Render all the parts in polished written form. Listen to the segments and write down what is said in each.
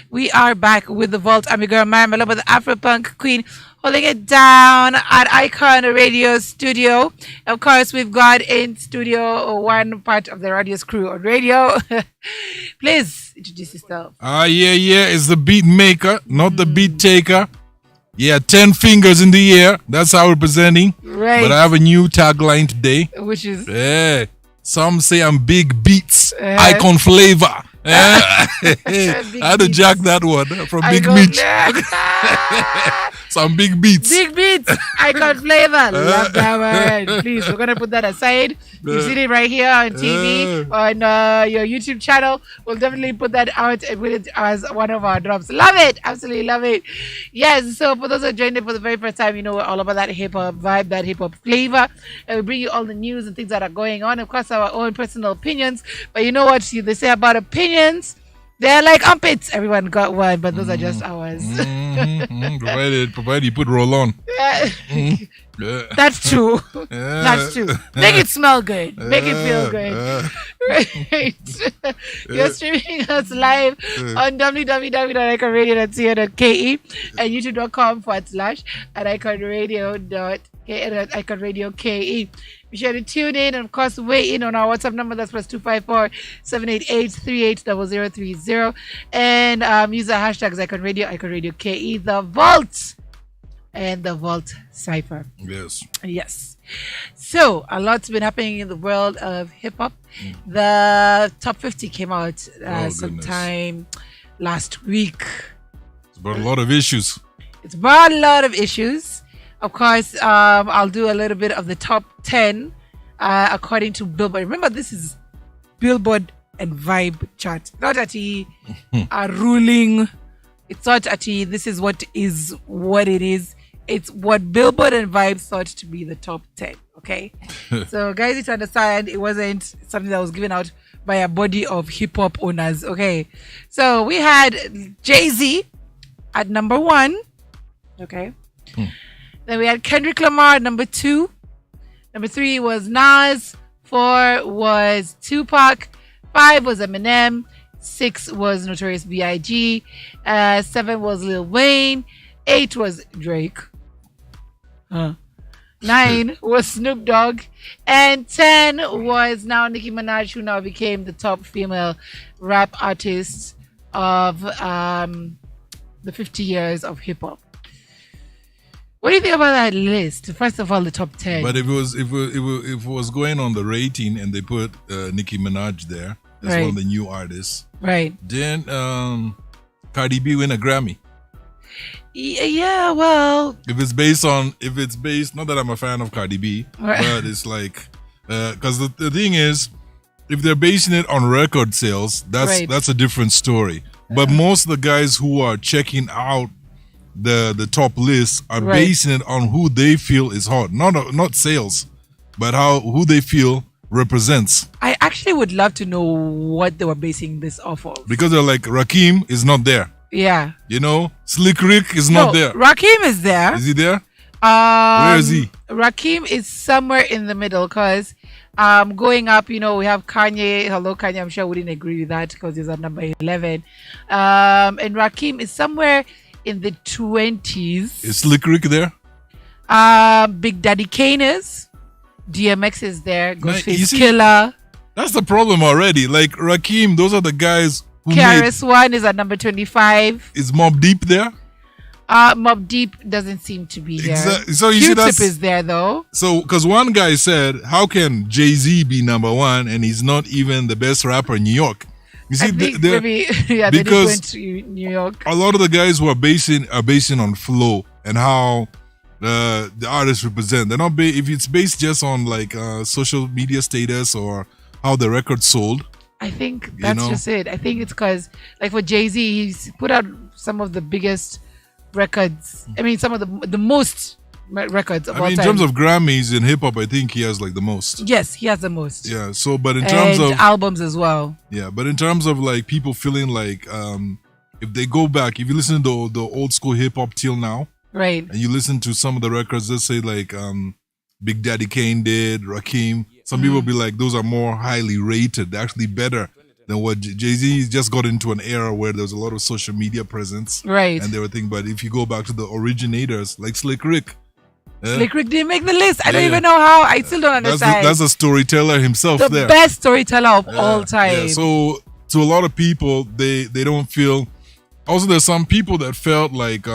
We are back with the Vault. I'm your girl, Mary Mello, with the Afro-Punk Queen, holding it down at Icon Radio Studio. Of course, we've got in studio one part of the radio's crew on radio. Please introduce yourself. Yeah. It's the beat maker, not the beat taker. Yeah, 10 fingers in the air. That's how we're presenting. Right. But I have a new tagline today. Which is? Yeah. Some say I'm big beats, icon flavor. I had to jack that one from Big Mitch. Some big beats. Big beats. Icon flavor. Love that one. Please, we're going to put that aside. You see it right here on TV, on your YouTube channel. We'll definitely put that out and put it as one of our drops. Love it. Absolutely love it. Yes, so for those who joined it for the very first time, you know we're all about that hip-hop vibe, that hip-hop flavor. And we bring you all the news and things that are going on. Of course, our own personal opinions. But you know what they say about opinions? They're like armpits. Everyone got one, but those are just ours. Provided you put roll on. That's true. That's true. Make it smell good. Make it feel good. Right. You're streaming us live on www.iconradio.co.ke and youtube.com/iconradio.ke. Be sure to tune in and, of course, weigh in on our WhatsApp number. That's +254 788 and use the hashtags Icon Radio, Icon Radio KE, the Vault, and the Vault Cipher. Yes. So a lot's been happening in the world of hip hop. The top 50 came out sometime last week. It's brought a lot of issues. Of course, I'll do a little bit of the top 10 according to Billboard. Remember, this is Billboard and Vibe chart. Not at a ruling. It's not at this is what it is. It's what Billboard and Vibe thought to be the top 10. Okay. So guys need to understand it wasn't something that was given out by a body of hip hop owners. Okay. So we had Jay-Z at number 1. Okay. Then we had Kendrick Lamar at number 2. Number 3 was Nas. 4 was Tupac. 5 was Eminem. 6 was Notorious B.I.G. 7 was Lil Wayne. 8 was Drake. 9 was Snoop Dogg. And 10 was now Nicki Minaj, who now became the top female rap artist of the 50 years of hip hop. What do you think about that list? First of all, the top 10. But if it was going on the rating and they put Nicki Minaj there as one of the new artists, right? Then Cardi B win a Grammy. Yeah, well, if it's based, not that I'm a fan of Cardi B, but it's like, because the thing is, if they're basing it on record sales, that's a different story. But most of the guys who are checking out the top list are basing it on who they feel is hot, not sales, but who they feel represents. I actually would love to know what they were basing this off of, because they're like, Rakim is not there. Yeah. You know, Slick Rick is not there. Rakim is there. Is he there? Where is he? Rakim is somewhere in the middle, because going up, you know, we have Kanye. Hello, Kanye. I'm sure I wouldn't agree with that because he's at number 11. And Rakim is somewhere in the 20s. Is Slick Rick there? Big Daddy Kane is. DMX is there. Ghostface Killer. That's the problem already. Like Rakim, those are the guys who KRS-One is at number 25. Is Mobb Deep there? Mobb Deep doesn't seem to be there. So you Q-Tip is there though. So, because one guy said, how can Jay-Z be number 1 and he's not even the best rapper in New York? You see, because to New York. A lot of the guys who are basing on flow and how the artists represent. They're not if it's based just on like social media status or how the record sold. I think that's just it. I think it's because, like for Jay-Z, he's put out some of the biggest records. I mean, some of the most records of all time. In terms of Grammys in hip hop, I think he has like the most. Yes, he has the most. Yeah. So, but in terms of albums as well. Yeah, but in terms of like people feeling like, if they go back, if you listen to the old school hip hop till now, right, and you listen to some of the records, let's say like Big Daddy Kane did, Rakim. Some people be like, those are more highly rated, actually better than what Jay-Z just got into an era where there was a lot of social media presence. Right. And they were thinking, but if you go back to the originators, like Slick Rick. Slick Rick didn't make the list. I don't even know how. I still don't understand. That's a storyteller himself the best storyteller of all time. Yeah. So to a lot of people, they don't feel. Also, there's some people that felt like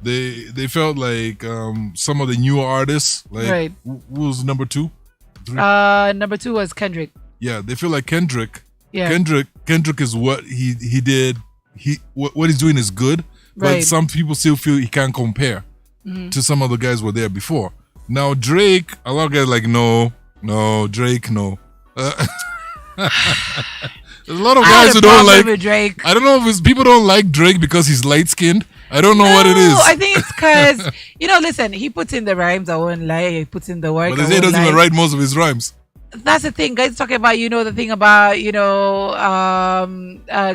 they felt like some of the newer artists, like who was number 2? Number 2 was Kendrick. Yeah, they feel like Kendrick. Yeah. Kendrick is what he did. What he's doing is good, but some people still feel he can't compare to some of the guys who were there before. Now Drake, a lot of guys are like no, Drake, no. There's a lot of guys who don't like Drake. I don't know if it's people don't like Drake because he's light skinned. I don't know what it is. I think it's because listen, he puts in the rhymes. I won't lie. He puts in the work. But they say he doesn't even write most of his rhymes. That's the thing, guys. Talking about the thing about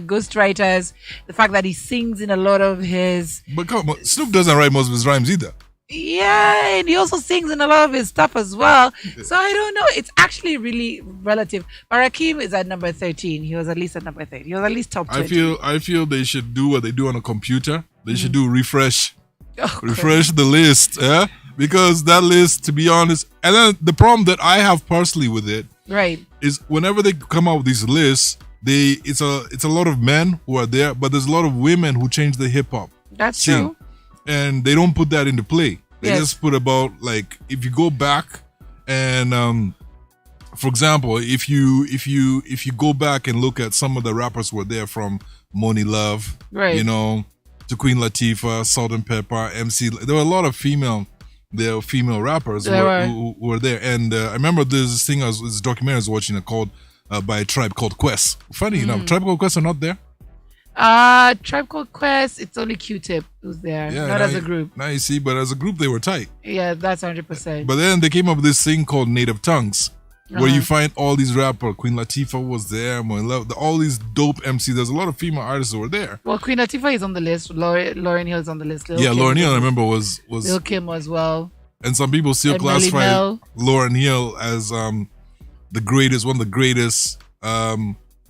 ghostwriters, the fact that he sings in a lot of his. But come on, Snoop doesn't write most of his rhymes either. Yeah, and he also sings in a lot of his stuff as well. So I don't know. It's actually really relative. But Rakim is at number 13. He was at least at number 13. He was at least top 20. I feel they should do what they do on a computer. They should do refresh. Refresh the list. Yeah? Because that list, to be honest, and then the problem that I have personally with it is whenever they come out with these lists, it's a lot of men who are there, but there's a lot of women who change the hip hop. That's true. And they don't put that into play. They just put about, like, if you go back and for example, if you go back and look at some of the rappers who were there, from Money Love, to Queen Latifah, Salt and Pepper, MC, there were a lot of female rappers who were there. And I remember there's this documentary I was watching called by a tribe called Quest. Funny enough, Tribe Called Quest are not there. Tribe Called Quest, it's only Q-Tip who's there, not as a group. Now you see, but as a group they were tight. Yeah, that's 100%. But then they came up with this thing called Native Tongues, where you find all these rappers. Queen Latifah was there, all these dope MCs. There's a lot of female artists who were there. Well, Queen Latifah is on the list. Lauryn Hill is on the list. Lauryn Hill, I remember, was Lil Kim as well. And some people still classify Lauryn Hill as the greatest, one of the greatest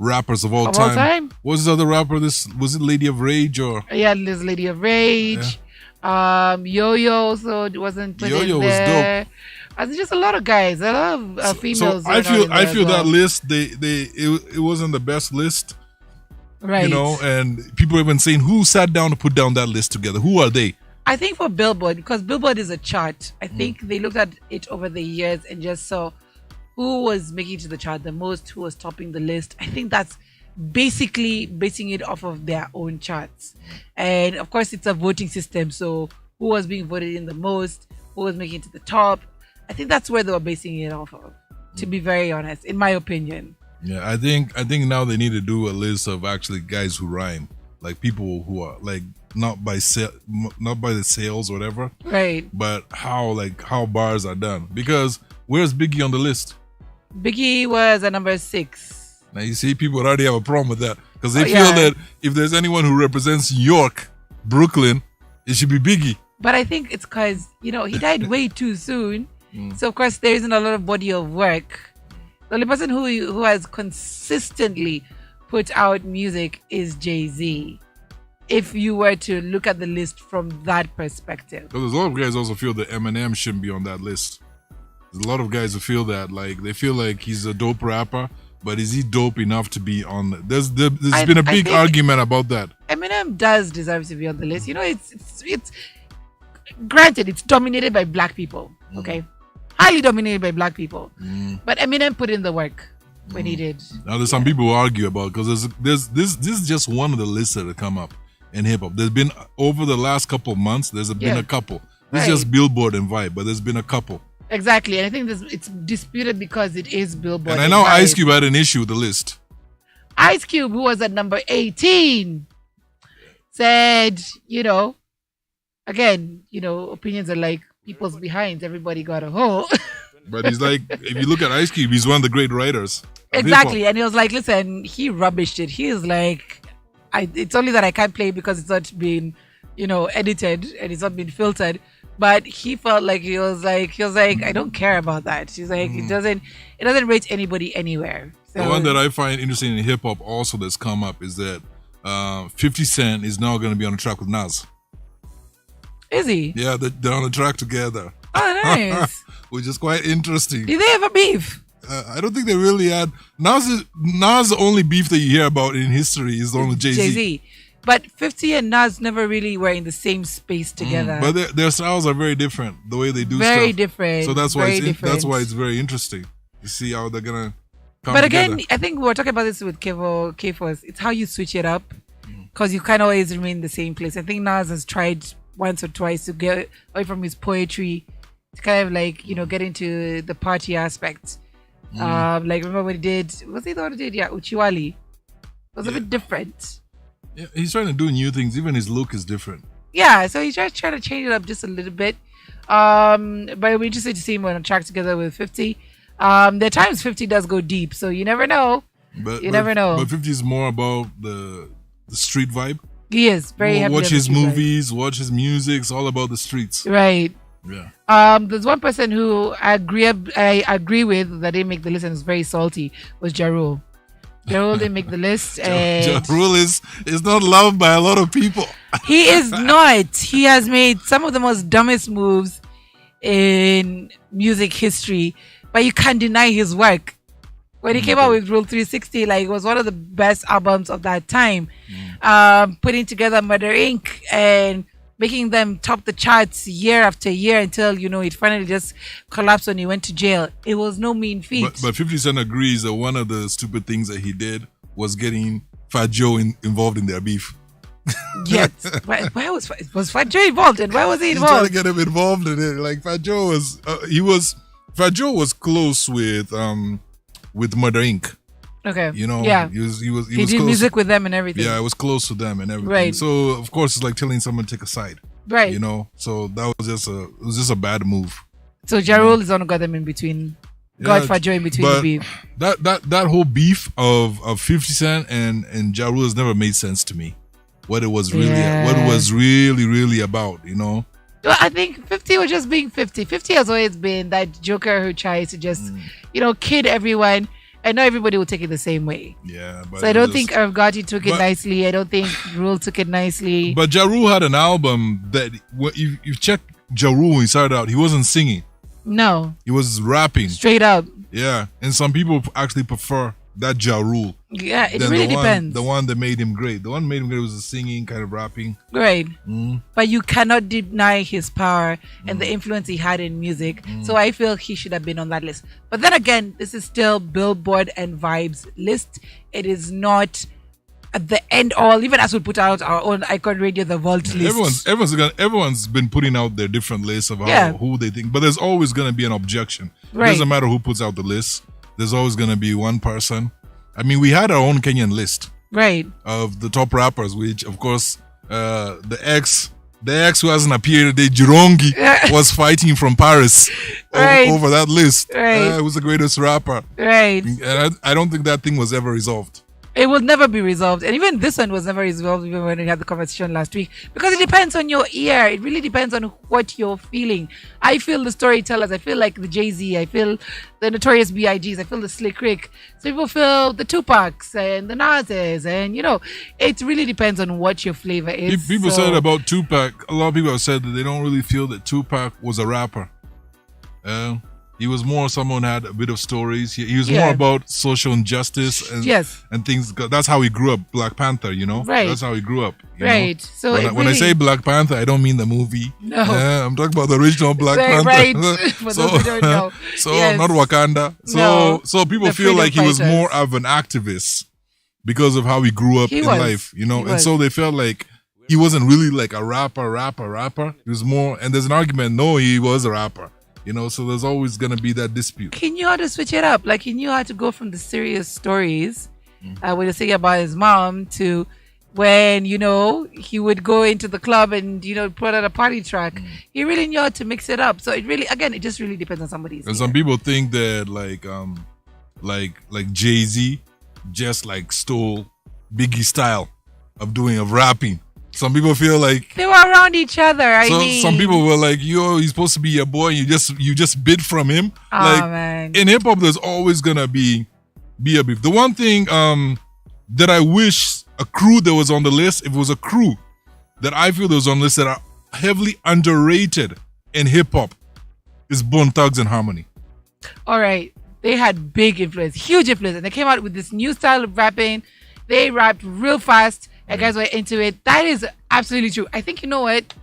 rappers of all time. What was this other rapper? Was it Lady of Rage or? Yeah, this Lady of Rage. Yeah. Yo-Yo also wasn't put Yo-Yo in there. was dope. There's just a lot of guys, a lot of females. So I feel that list it wasn't the best list, right? And people have been saying, who sat down to put down that list together? Who are they? I think for Billboard, because Billboard is a chart. I think they looked at it over the years and just saw who was making it to the chart the most, who was topping the list. I think that's basically basing it off of their own charts, and of course it's a voting system. So who was being voted in the most, who was making it to the top. I think that's where they were basing it off of, to be very honest, in my opinion. Yeah, I think now they need to do a list of actually guys who rhyme, like people who are like not by the sales or whatever, right? But how bars are done. Because where's Biggie on the list? Biggie was at number 6. Now you see, people already have a problem with that because they feel that if there's anyone who represents York, Brooklyn, it should be Biggie. But I think it's because he died way too soon. So of course there isn't a lot of body of work. The only person who has consistently put out music is Jay-Z. If you were to look at the list from that perspective. But there's a lot of guys also feel that Eminem shouldn't be on that list. There's a lot of guys who feel that, like, they feel like he's a dope rapper, but is he dope enough to be on? There's been a big argument about that. Eminem does deserve to be on the list. It's granted, it's dominated by black people. Okay. Highly dominated by black people, but Eminem put in the work when he did. Now there's some people who argue about, because this is just one of the lists that have come up in hip hop. There's been, over the last couple of months, there's been a couple. This is just Billboard and Vibe, but there's been a couple. Exactly, and I think it's disputed because it is Billboard. And I know Ice Cube had an issue with the list. Ice Cube, who was at number 18, said, again, opinions are like people's behinds. Everybody got a hole. But he's like, if you look at Ice Cube, he's one of the great writers. Exactly. And he was like, listen, he rubbished it. He is like, it's only that I can't play because it's not been, edited and it's not been filtered. But he felt like he was like, I don't care about that. He's like, it doesn't rate anybody anywhere. The one that I find interesting in hip hop also that's come up is that 50 Cent is now going to be on a track with Nas. Is he? Yeah, they're on a track together. Oh, nice. Which is quite interesting. Did they ever beef? I don't think they really had. Nas, the only beef that you hear about in history is the one with Jay-Z. Jay-Z. But 50 and Nas never really were in the same space together. But their styles are very different. The way they do very stuff. Different. So that's why it's very interesting to see how they're gonna come But together. again, I think we were talking about this with K-Force. It's how you switch it up, because you can't always remain in the same place. I think Nas has tried once or twice to get away from his poetry to kind of like, get into the party aspect. Like remember when he did, was he the one who did? Yeah, Uchiwali. It was a bit different. Yeah, he's trying to do new things. Even his look is different. Yeah, so he's just trying to change it up just a little bit. But it'll be interesting to see him on a track together with 50. There are times 50 does go deep, so you never know. Never know. But 50 is more about the street vibe. He is very heavy. Watch his movies, watch his music. It's all about the streets. Right. Yeah. There's one person who I agree with that didn't make the list and is very salty was Ja Rule. Ja Rule didn't make the list. Ja Rule is not loved by a lot of people. He is not. He has made some of the most dumbest moves in music history, but you can't deny his work. When he came out with Rule 360, like, it was one of the best albums of that time. Putting together Murder Inc. and making them top the charts year after year until, it finally just collapsed when he went to jail. It was no mean feat. But 50 Cent agrees that one of the stupid things that he did was getting Fat Joe involved in their beef. Yes. Why was Fat Joe involved? And why was he involved? He's trying to get him involved in it. Like, Fat Joe Fat Joe was close with Murder Inc. Okay. Yeah. He did close. Music with them and everything. Yeah, it was close to them and everything. Right. So of course it's like telling someone to take a side. Right. So that was just a bad move. So Ja Rule is the one who got them in between. Got Fat Joe in between the beef. That whole beef of 50 Cent and Ja Rule has never made sense to me. What it was really really about, Well, I think 50 was just being 50. 50 has always been that joker who tries to just, kid everyone. And not everybody will take it the same way. Yeah. But so I don't think Gotti took it nicely. I don't think Rule took it nicely. But Ja Rule had an album that, you check Ja Rule when he started out, he wasn't singing. No. He was rapping. Straight up. Yeah. And some people actually prefer that Ja Rule. Yeah, it really depends. The one that made him great. The one that made him great was the singing, kind of rapping. Right. But you cannot deny his power and the influence he had in music. So I feel he should have been on that list. But then again, this is still Billboard and Vibes list. It is not at the end all. Even as we put out our own Icon Radio, the Vault list. Everyone's been putting out their different lists of who they think. But there's always going to be an objection. Right. It doesn't matter who puts out the list. There's always going to be one person. I mean, we had our own Kenyan list, right, of the top rappers, which, of course, the ex who hasn't appeared today, Jirongi, was fighting from Paris over that list. Right. Who's the greatest rapper? Right. And I don't think that thing was ever resolved. It will never be resolved. And even this one was never resolved, even when we had the conversation last week. Because it depends on your ear. It really depends on what you're feeling. I feel the storytellers. I feel like the Jay-Z. I feel the Notorious B.I.G.s. I feel the Slick Rick. So people feel the Tupacs and the Nas's. And, it really depends on what your flavor is. People said about Tupac, a lot of people have said that they don't really feel that Tupac was a rapper. He was more someone who had a bit of stories. He was more about social injustice and things. That's how he grew up, Black Panther, Right. That's how he grew up. Right. So when I say Black Panther, I don't mean the movie. No. I'm talking about the original Black Panther. Right. For those who don't know. So not Wakanda. So people feel like he was more of an activist because of how he grew up in life, and so they felt like he wasn't really like a rapper. He was more, and there's an argument, no, he was a rapper. So there's always going to be that dispute. He knew how to switch it up. Like, he knew how to go from the serious stories, when you're saying about his mom, to when, he would go into the club and, put out a party track. He really knew how to mix it up. So it just really depends on somebody's And some people think that like Jay-Z just like stole Biggie's style of rapping. Some people feel like they were around each other. Some people were like, he's supposed to be your boy, and you just bid from him. Man. In hip hop, there's always gonna be be a beef. The one thing that I wish a crew that was on the list, if it was a crew that I feel that was on the list that are heavily underrated in hip hop, is Bone Thugs and Harmony. All right. They had big influence, huge influence. And they came out with this new style of rapping. They rapped real fast. And guys were into it. That is absolutely true. I think, you know what?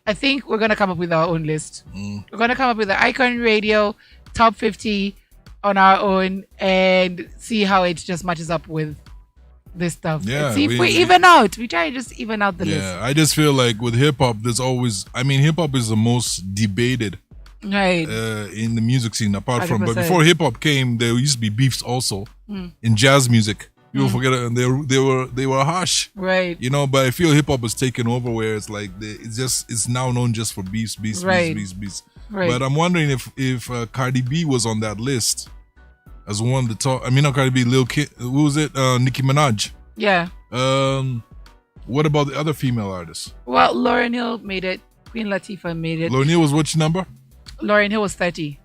I think we're going to come up with our own list. We're going to come up with the Icon Radio Top 50 on our own and see how it just matches up with this stuff. Yeah, and see if we even out. We try to just even out the list. Yeah, I just feel like with hip hop, there's always, I mean, hip hop is the most debated in the music scene apart 100%. From, but before hip hop came, there used to be beefs also in jazz music. People forget it, and they were harsh, right? You know, but I feel hip hop is taken over, where it's like it's now known just for beefs. Right. But I'm wondering if Cardi B was on that list as one of the top. I mean, not Cardi B, Lil Kim. Who was it? Nicki Minaj. Yeah. What about the other female artists? Well, Lauryn Hill made it. Queen Latifah made it. Lauryn Hill was which number? Lauryn Hill was 30.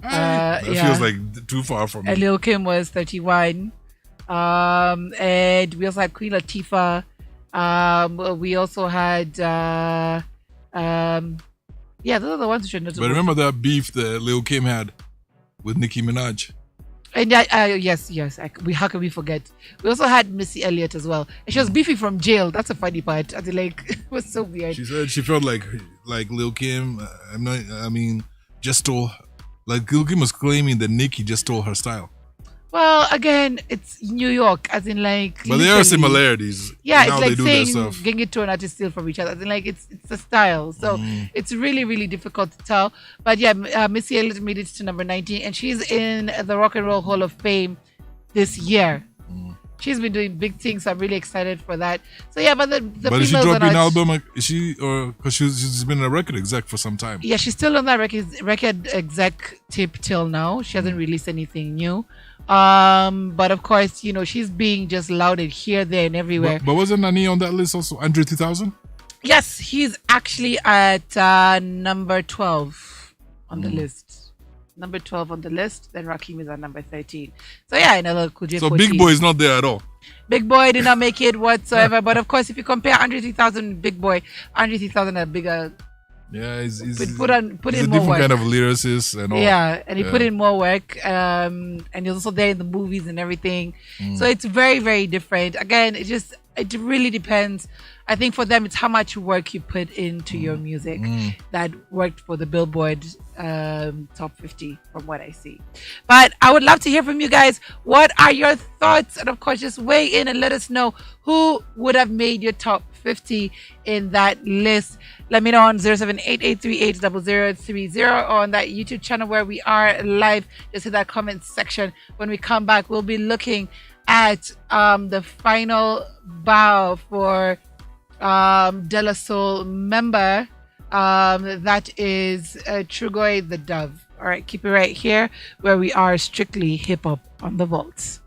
That feels like too far from me. And Lil Kim was 31. And we also had Queen Latifah. We also had those are the ones who should know. But remember that beef that Lil Kim had with Nicki Minaj? And yes. How can we forget? We also had Missy Elliott as well. And she was beefing from jail. That's a funny part. I mean, like, it was so weird. She said she felt like Lil Kim. Just stole. Like Lil Kim was claiming that Nicki just stole her style. Well, again, it's New York, as in like. But there are similarities. Yeah, it's like saying Gengeton artists steal from each other. As in like it's a style, so it's really really difficult to tell. But yeah, Missy Elliott made it to number 19, and she's in the Rock and Roll Hall of Fame this year. She's been doing big things, so I'm really excited for that. So yeah, but but is she dropping an album? Is she, or because she's been a record exec for some time? Yeah, she's still on that record exec tip till now. She hasn't released anything new. But of course, you know, she's being just lauded here, there, and everywhere. But wasn't Nani on that list also? Andre 2000? Yes, he's actually at number 12 on the list. Number 12 on the list. Then Rakim is at number 13. So yeah, another Kuje. So Big Boy is not there at all. Big Boy did not make it whatsoever. But of course, if you compare Andre 3000 and Big Boy, Andre 3000 had bigger. Yeah, he's put in a more different work. kind of lyricist and all. Yeah, and he put in more work. And he's also there in the movies and everything. So it's very, very different. Again, it really depends. I think for them, it's how much work you put into your music that worked for the Billboard Top 50, from what I see. But I would love to hear from you guys. What are your thoughts? And of course, just weigh in and let us know who would have made your top 50 in that list. Let me know on 0788380030 or on that YouTube channel where we are live. Just hit that comment section. When we come back, we'll be looking at the final bow for De La Soul member, that is Trugoy the Dove. All right, keep it right here where we are strictly hip hop on the vaults.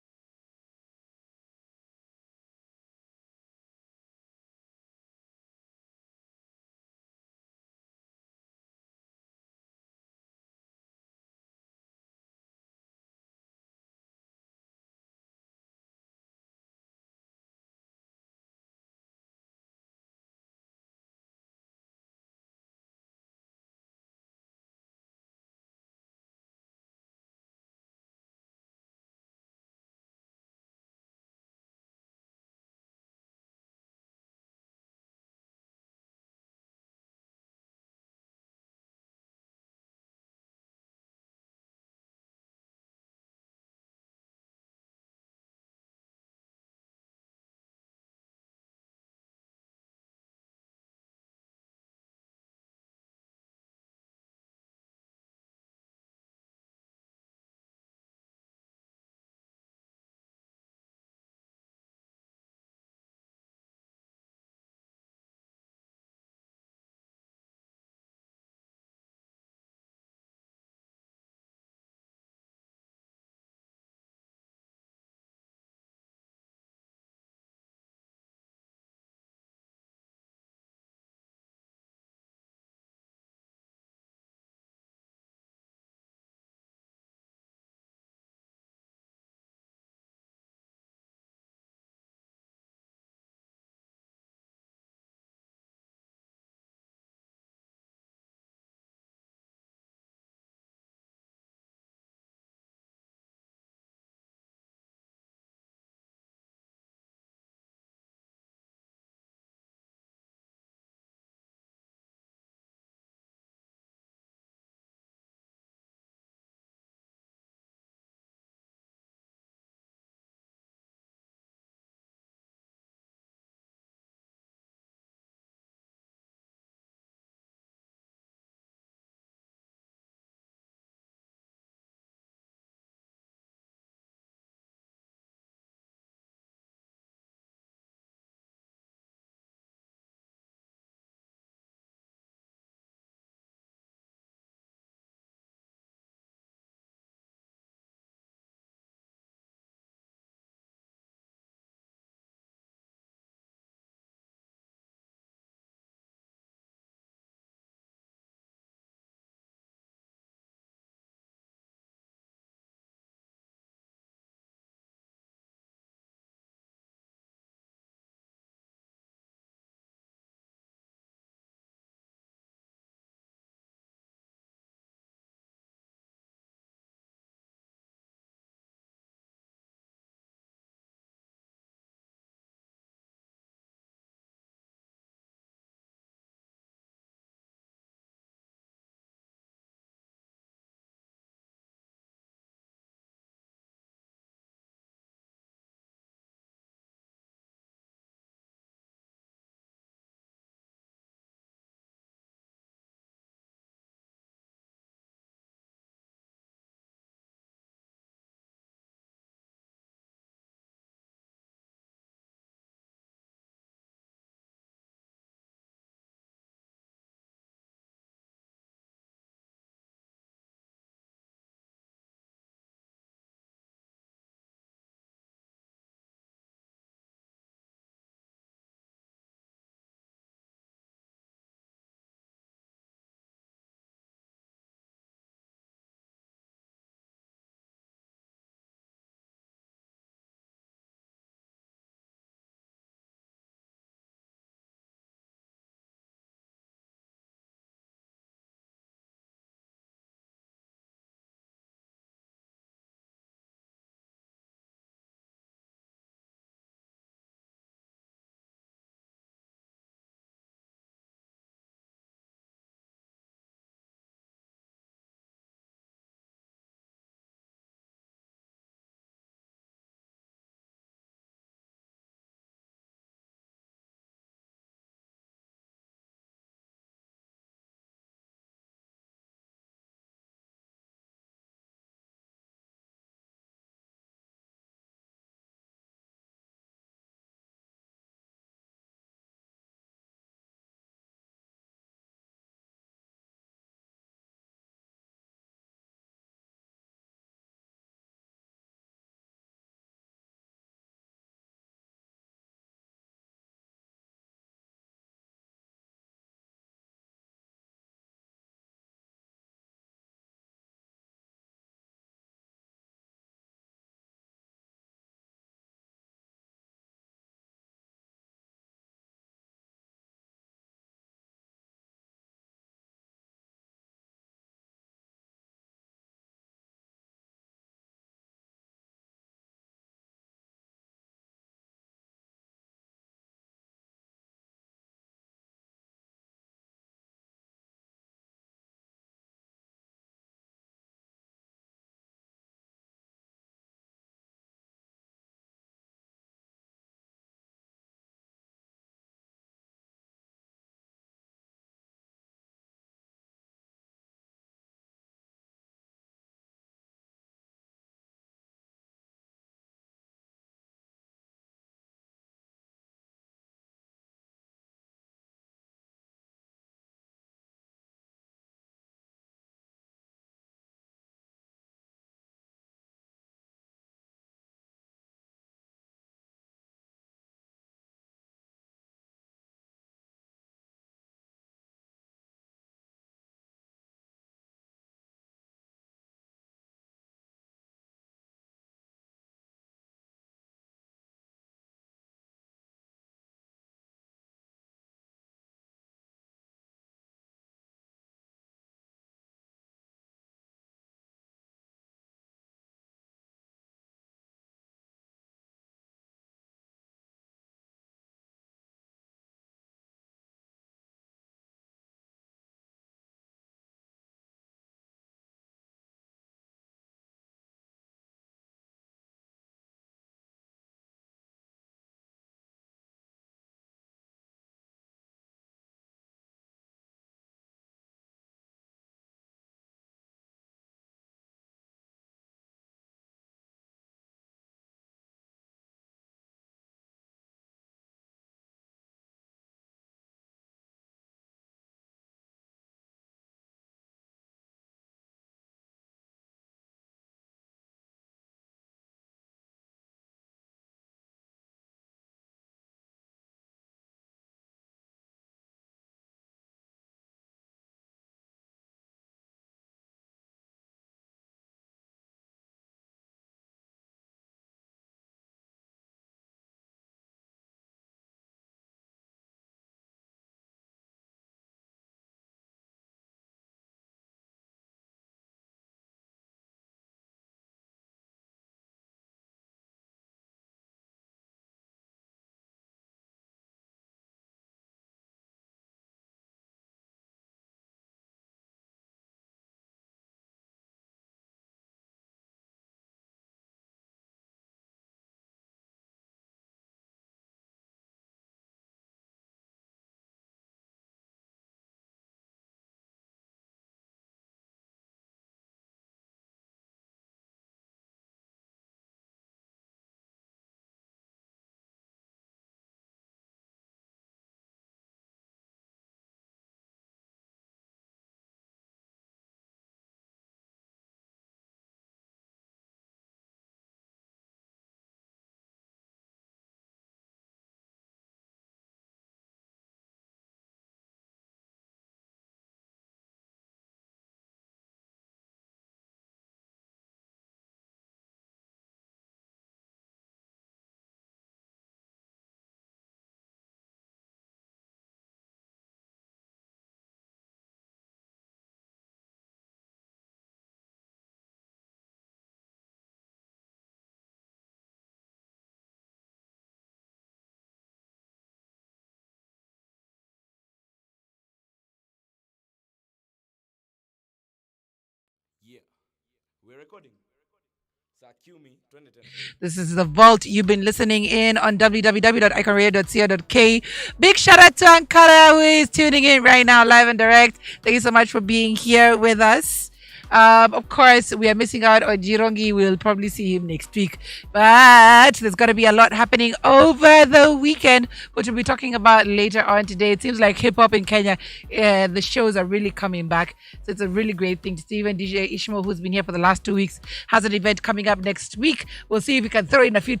This is The Vault. You've been listening in on www.iconradio.co.k. Big shout out to Ankara, who is tuning in right now, live and direct. Thank you so much for being here with us. Of course, we are missing out on Jirongi. We'll probably see him next week. But there's going to be a lot happening over the weekend, which we'll be talking about later on today. It seems like hip-hop in Kenya, the shows are really coming back. So it's a really great thing to see. Even DJ Ishmael, who's been here for the last 2 weeks, has an event coming up next week. We'll see if we can throw in a few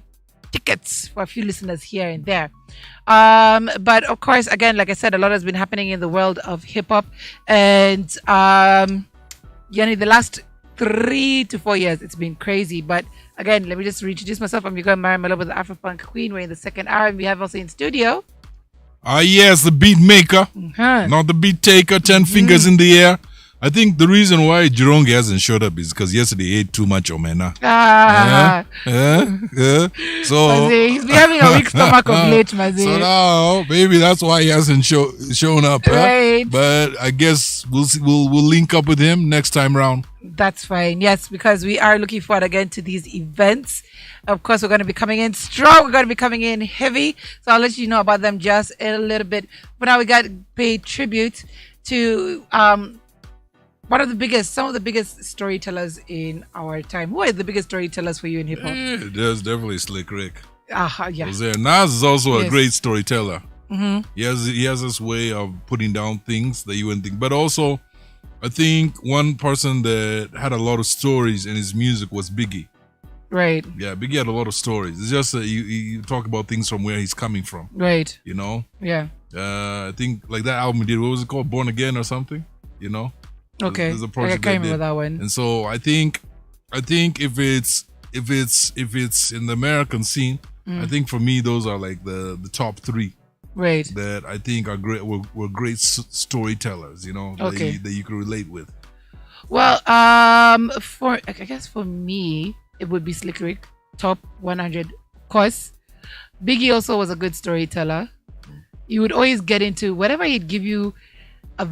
tickets for a few listeners here and there. But of course, again, like I said, a lot has been happening in the world of hip-hop. And... the last 3 to 4 years, it's been crazy. But again, let me just reintroduce myself. I'm your girl, Mary Melo, with the Afro-Punk Queen. We're in the second hour, and we have also in studio. Yes, the beat maker, not the beat taker, 10 fingers in the air. I think the reason why Jirongi hasn't showed up is because yesterday he ate too much omena. So Mazi, he's been having a weak stomach of late, Mazi. So now maybe that's why he hasn't shown up. Right. But I guess we'll see, we'll link up with him next time round. That's fine. Yes, because we are looking forward again to these events. Of course, we're going to be coming in strong. We're going to be coming in heavy. So I'll let you know about them just a little bit. But now we got to pay tribute to some of the biggest storytellers in our time. Who are the biggest storytellers for you in hip hop? There's definitely Slick Rick. Yeah. Nas is also a great storyteller. Mm-hmm. He has this way of putting down things that you wouldn't think. But also, I think one person that had a lot of stories in his music was Biggie. Right. Yeah, Biggie had a lot of stories. It's just that you talk about things from where he's coming from. Right. You know? Yeah. I think like that album he did, what was it called? Born Again or something? You know? Okay. There's a I project can't remember that one. And so I think if it's in the American scene, I think for me those are like the top 3. Right. That I think are great. Were great storytellers, you know, that you could relate with. Well, I guess for me it would be Slick Rick, top 100. Of course, Biggie also was a good storyteller. You would always get into whatever he'd give you a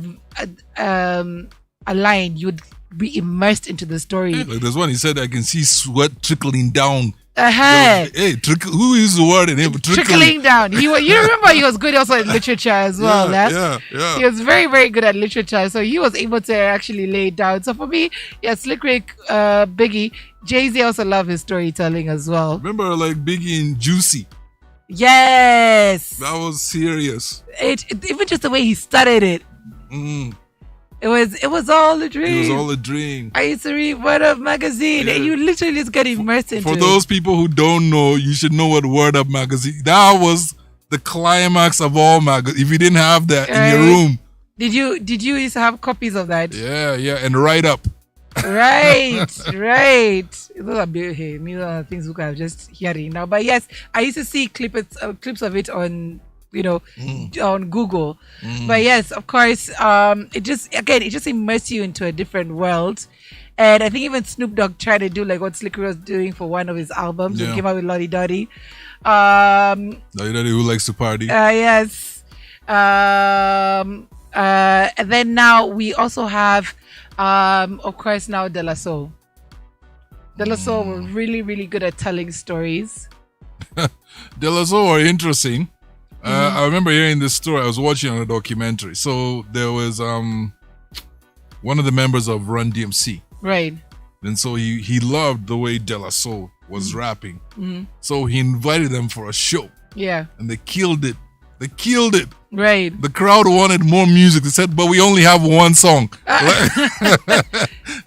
line, you'd be immersed into the story. Like there's one he said, I can see sweat trickling down. Hey, who is the word in it? Trickling down. You remember he was good also in literature as well. Yeah. He was very, very good at literature, so he was able to actually lay it down. So for me, Slick Rick, Biggie, Jay-Z also loved his storytelling as well. Remember like Biggie and Juicy? Yes, that was serious. Even just the way he started it. It was all a dream. It was all a dream. I used to read Word Up magazine, and you literally just get immersed into it. For those people who don't know, you should know what Word Up magazine. That was the climax of all magazines. If you didn't have that in your room, did you used to have copies of that? Yeah, and Write Up. Right. Those are things we can just hearing now. But yes, I used to see clips of it on on Google. But yes, of course, it just immerses you into a different world. And I think even Snoop Dogg tried to do like what Slick Rick was doing for one of his albums. He came out with Lottie Dottie. Lottie Dottie, who likes to party. Yes. And then now we also have, of course, now De La Soul. De La Soul were really, really good at telling stories. De La Soul were interesting. I remember hearing this story. I was watching on a documentary. So there was one of the members of Run DMC. Right. And so he loved the way De La Soul was rapping. So he invited them for a show. Yeah. And they killed it. Right. The crowd wanted more music. They said, but we only have one song.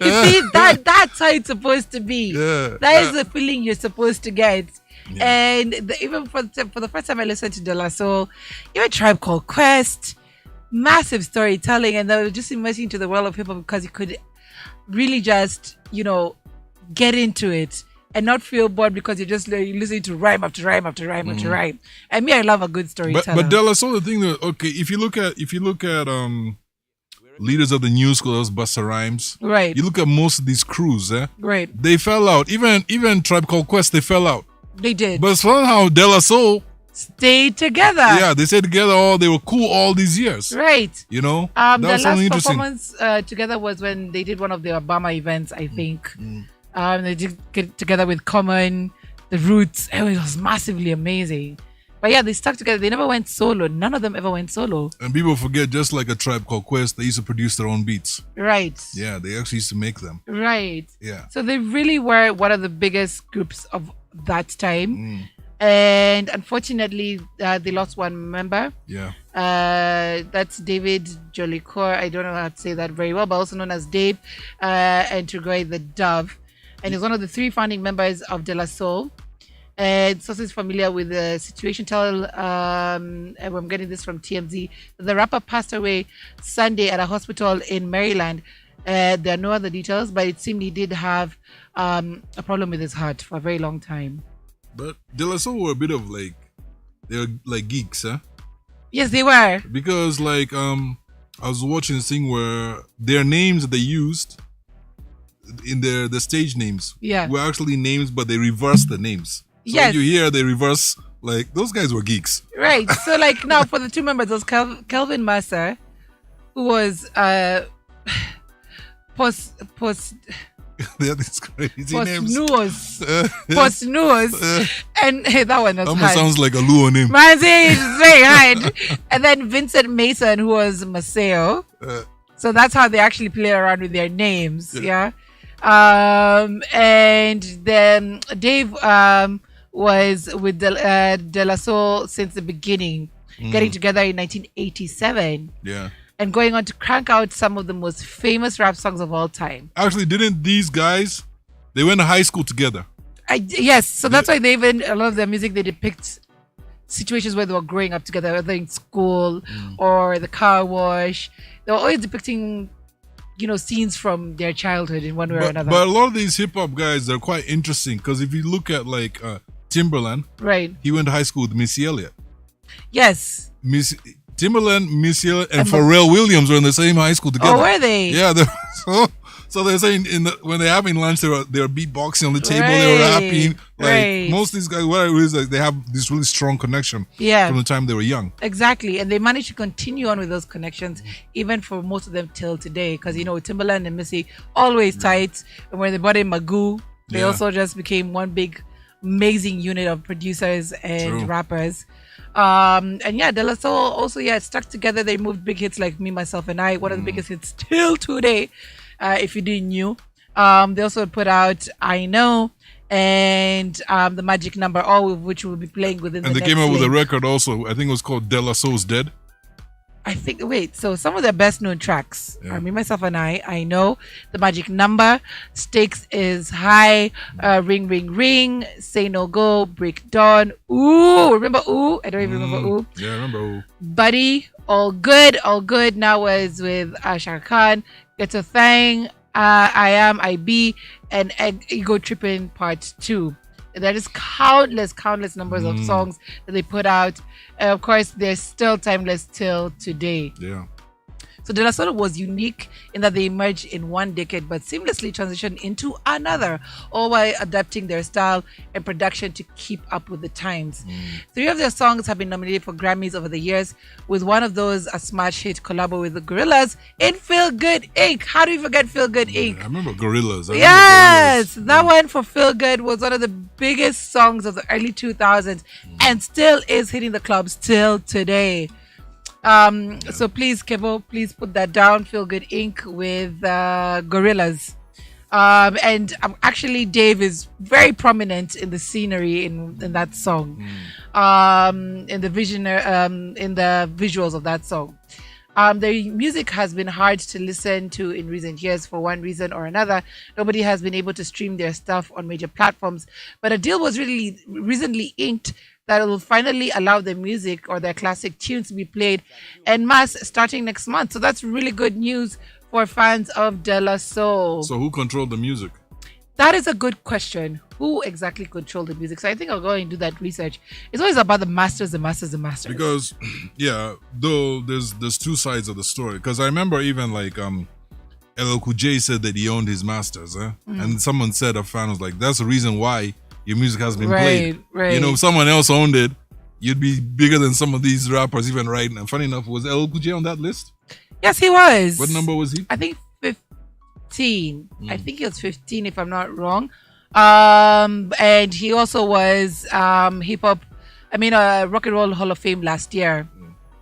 You see, that's how it's supposed to be. Yeah. That is the feeling you're supposed to get. Yeah. And even for the first time I listened to De La Soul, even Tribe Called Quest, massive storytelling, and they were just immersing into the world of hip hop because you could really just, get into it and not feel bored because you're just listening to rhyme after rhyme after rhyme after rhyme. And me, I love a good storyteller. But De La Soul, the thing that if you look at leaders of the new school, those Busta Rhymes, right? You look at most of these crews, right? They fell out. Even Tribe Called Quest, they fell out. They did. But somehow De La Soul stayed together. Yeah, they stayed together. They were cool all these years. Right. That was the last interesting. performance together was when they did one of the Obama events, I think. They did get together with Common, The Roots. It was massively amazing. But yeah, they stuck together. They never went solo. None of them ever went solo. And people forget, just like A Tribe Called Quest, they used to produce their own beats. Right. Yeah, they actually used to make them. Right. Yeah. So they really were one of the biggest groups of that time. And unfortunately, they lost one member. Yeah. That's David Jolicoeur. I don't know how to say that very well, but also known as Dave and Turgoy the Dove. And he's one of the 3 founding members of De La Soul. And sources familiar with the situation tell, and I'm getting this from TMZ, the rapper passed away Sunday at a hospital in Maryland. There are no other details, but it seemed he did have a problem with his heart for a very long time. But De La Soul were a bit of they're like geeks, huh? Yes, they were. Because I was watching this thing where their names that they used in the stage names were actually names, but they reversed the names. So when you hear they reverse, those guys were geeks. Right. So now for the 2 members, there was Kelvin Mercer, who was post They had these crazy names. Post-Nuos. And hey, that one was almost hard. sounds like a Luo name. It's very hard. And then Vincent Mason, who was Maceo. So that's how they actually play around with their names. Yeah. And then Dave was with De La Soul since the beginning, getting together in 1987. Yeah. And going on to crank out some of the most famous rap songs of all time. Actually, didn't these guys, they went to high school together? Yes. So that's why they even, a lot of their music, they depict situations where they were growing up together, whether in school or the car wash. They were always depicting, scenes from their childhood in one way or another. But a lot of these hip-hop guys, they're quite interesting because if you look at Timberland, right? He went to high school with Missy Elliott. Yes. Timberland, Missy Elliott, and Pharrell Williams were in the same high school together. Oh, were they? Yeah. So they're saying when they're having lunch, they were beatboxing on the table. They were rapping. Most of these guys, what it is, they have this really strong connection. From the time they were young. Exactly, and they managed to continue on with those connections, even for most of them till today. Because Timberland and Missy always tight, and when they brought in Magoo, they also just became one big, amazing unit of producers and rappers. And De La Soul also stuck together. They moved big hits like Me, Myself, and I, one of the biggest hits till today. If you didn't knew, they also put out I Know and the Magic Number, all of which we'll be playing within. And the they came out with a record also. I think it was called De La Soul's Dead. So some of their best known tracks are Me, Myself, and I Know, The Magic Number, Stakes is High, Ring, Ring, Ring, Say No Go, Break Dawn, Ooh, remember Ooh? I don't even remember Ooh. Yeah, I remember Ooh. Buddy, All Good now was with Shaka Khan, Get a Thing, I Am, I Be, and Ego Trippin' Part 2. There is countless numbers of songs that they put out. And of course, they're still timeless till today. Yeah. So De La Soul was unique in that they emerged in one decade but seamlessly transitioned into another, all while adapting their style and production to keep up with the times. 3 of their songs have been nominated for Grammys over the years, with one of those a smash hit collabo with the Gorillaz in Feel Good Inc. How do you forget Feel Good Inc? I remember Gorillaz. That one for Feel Good was one of the biggest songs of the early 2000s and still is hitting the clubs till today. So please, Kevo, please put that down. Feel Good Inc. with Gorillaz. And actually, Dave is very prominent in the scenery in that song, in the visuals of that song. The music has been hard to listen to in recent years for one reason or another. Nobody has been able to stream their stuff on major platforms, but a deal was really recently inked that will finally allow their music or their classic tunes to be played en masse starting next month. So that's really good news for fans of De La Soul. So who controlled the music? That is a good question. Who exactly controlled the music? So I think I'll go and do that research. It's always about the masters. Because, though there's 2 sides of the story. Because I remember even LL Cool J said that he owned his masters. And someone said, a fan was like, that's the reason why your music has been played. Right. If someone else owned it, you'd be bigger than some of these rappers even right now. Funny enough, was LL Cool J on that list? Yes, he was. What number was he? I think 15. I think he was 15 if I'm not wrong. And he also was Rock and Roll Hall of Fame last year.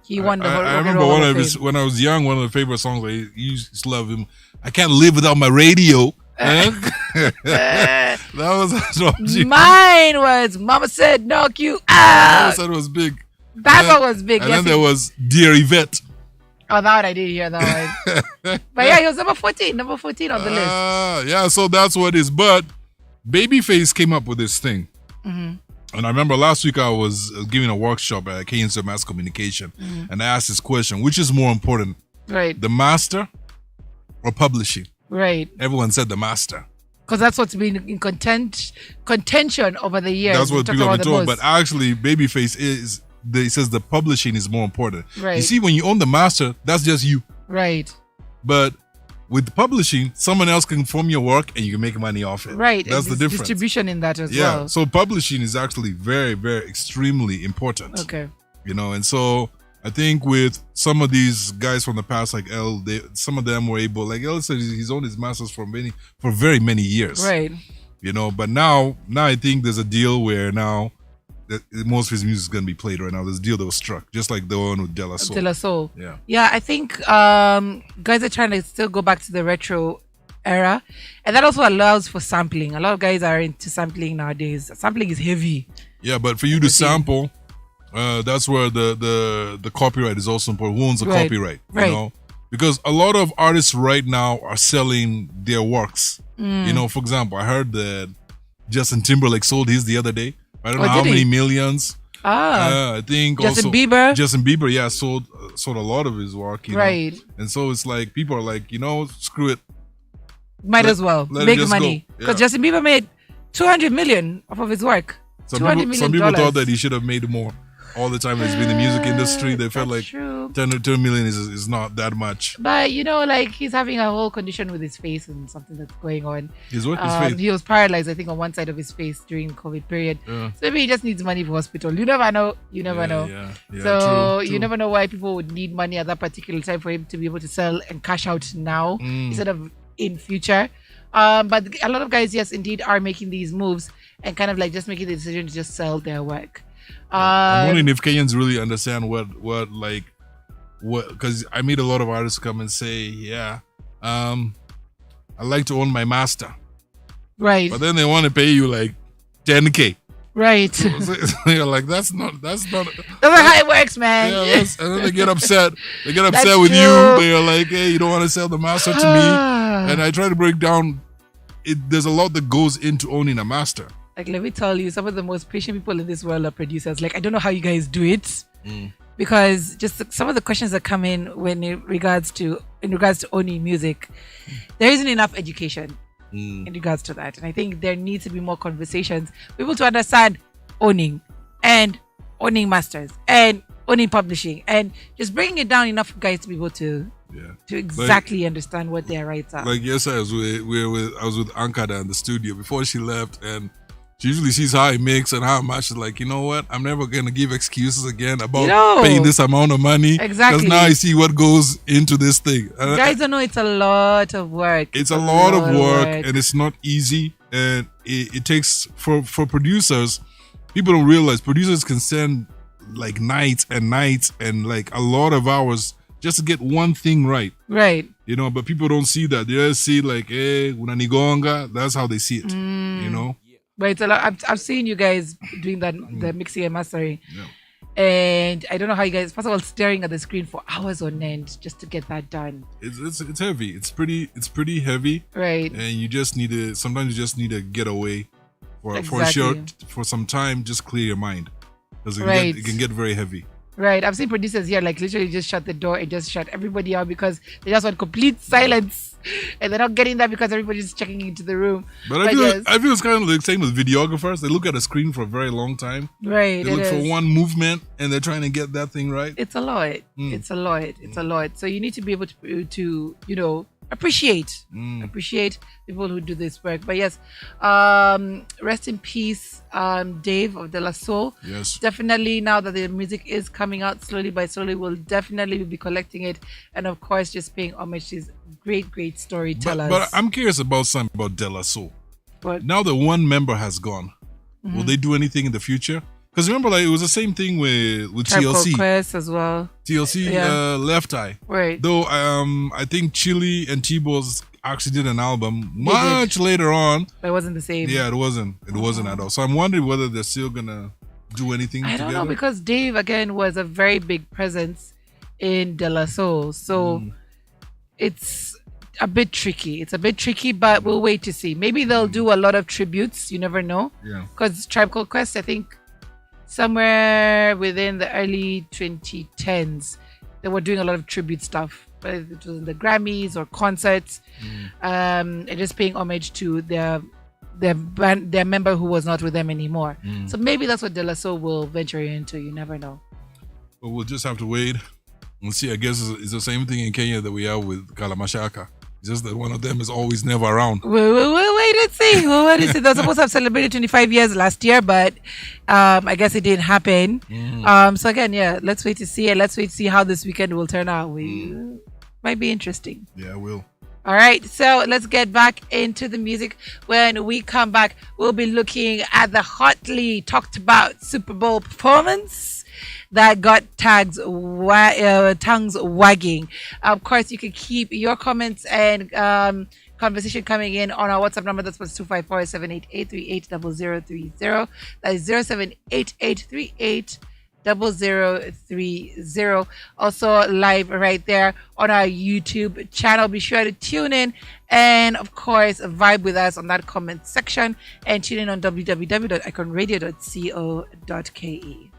He won the Rock I and remember Roll one Hall of of his Fame. when I was young. One of the favorite songs I used to love him. I can't live without my radio. That was Mine was Mama Said Knock You Mama Out. Said it was big. That one was big. And then there was Dear Yvette. Oh, that one I didn't hear that one. But yeah, he was number 14 on the list. Yeah, so that's what it is. But Babyface came up with this thing. And I remember last week I was giving a workshop at KNC Mass Communication. And I asked this question, which is more important? Right. The master or publishing? Right. Everyone said the master. Because that's what's been in contention over the years. That's what people have been told. Most. But actually, Babyface says the publishing is more important. Right. You see, when you own the master, that's just you. Right. But with publishing, someone else can form your work and you can make money off it. Right. That's the difference. Distribution in that as yeah. well. So publishing is actually very, very extremely important. Okay. And so I think with some of these guys from the past, like some of them were able, like El said, he's owned his masters for very many years. Right. But now I think there's a deal where now that most of his music is going to be played right now. There's a deal that was struck, just like the one with De La Soul. De La Soul. Yeah. Yeah, I think guys are trying to still go back to the retro era. And that also allows for sampling. A lot of guys are into sampling nowadays. Sampling is heavy. Yeah, but for you to sample, that's where the copyright is also important. Who owns the copyright? Right. Because a lot of artists right now are selling their works. For example, I heard that Justin Timberlake sold his the other day. I don't know how many millions. I think Justin Bieber, yeah, sold a lot of his work. Right. And so it's like people are like, screw it. Might as well make money because Justin Bieber made 200 million off of his work. Some people thought that he should have made more. All the time he's been in the music industry, they felt like 10 million is not that much. But he's having a whole condition with his face and something that's going on. His what? His face? He was paralyzed, I think, on one side of his face during the COVID period. So maybe he just needs money for hospital. You never know. Yeah, so true. You never know why people would need money at that particular time for him to be able to sell and cash out now instead of in future. But a lot of guys, yes, indeed, are making these moves and kind of like just making the decision to just sell their work. I'm wondering if Kenyans really understand what because I meet a lot of artists come and say, I like to own my master. Right. But then they want to pay you like 10K. Right. So you're like, that's not how it works, man. Yeah, and then they get upset. They get upset That's with true. you. They're like, hey, you don't want to sell the master to me. And I try to break down there's a lot that goes into owning a master. Like, let me tell you, some of the most patient people in this world are producers. Like, I don't know how you guys do it, because just some of the questions that come in in regards to owning music, there isn't enough education in regards to that. And I think there needs to be more conversations, people to understand owning and owning masters and owning publishing, and just bringing it down enough for guys to be able to exactly understand what their rights are. Like yesterday, I was with Ankada in the studio before she left, and she usually sees how I mix and how much. She's like, you know what? I'm never gonna give excuses again about paying this amount of money. Exactly. Because now I see what goes into this thing. Guys don't know it's a lot of work. It's a lot of work, and it's not easy. And it takes for producers. People don't realize producers can spend like nights and like a lot of hours just to get one thing right. Right. But people don't see that. They just see like, hey, unanigonga. That's how they see it. But it's a lot. I've seen you guys doing that, the mixing and mastering. Yeah. And I don't know how you guys, first of all, staring at the screen for hours on end just to get that done. It's heavy. It's pretty heavy. Right. And you just sometimes you just need to get away for some time, just clear your mind. Because it can get very heavy. Right. I've seen producers here like literally just shut the door and just shut everybody out because they just want complete silence. And they're not getting that because everybody's checking into the room. But I feel it's kind of the same with videographers. They look at a screen for a very long time. Right. They look for one movement and they're trying to get that thing right. It's a lot. It's a lot. So you need to be able to appreciate people who do this work. But yes, rest in peace, Dave of De La Soul. Yes, definitely. Now that the music is coming out slowly by slowly, we'll definitely be collecting it, and of course, just paying homage to these great storytellers. but I'm curious about something about De La Soul. But Now that one member has gone, will they do anything in the future? Because remember, like it was the same thing with Tribe TLC. Called Quest as well. TLC, Yeah. Left Eye. Right. Though I think Chili and T-Boz actually did an album much later on. But it wasn't the same. Yeah, it wasn't. It wasn't at all. So I'm wondering whether they're still gonna do anything I together. don't know, because Dave again was a very big presence in De La Soul, so it's a bit tricky. It's a bit tricky, but we'll wait to see. Maybe they'll do a lot of tributes. You never know. Yeah. Because Tribe Called Quest, I think, somewhere within the early 2010s, they were doing a lot of tribute stuff, whether it was in the Grammys or concerts, and just paying homage to their member who was not with them anymore. So maybe that's what De La Soul will venture into. You never know. But we'll just have to wait and see. I guess it's the same thing in Kenya that we have with Kalamashaka. Just that one of them is always never around. We'll wait and see. We'll wait and see. They were supposed to have celebrated 25 years last year, but I guess it didn't happen. So again, yeah, let's wait to see it. Let's wait to see how this weekend will turn out. We might be interesting. Yeah, it will. All right, so let's get back into the music. When we come back, we'll be looking at the hotly talked about Super Bowl performance that got tongues wagging. Of course, you can keep your comments and conversation coming in on our WhatsApp number. That's plus 254-788-380030. That is 078-8838-0030. Also live right there on our YouTube channel. Be sure to tune in and of course vibe with us on that comment section, and tune in on www.iconradio.co.ke.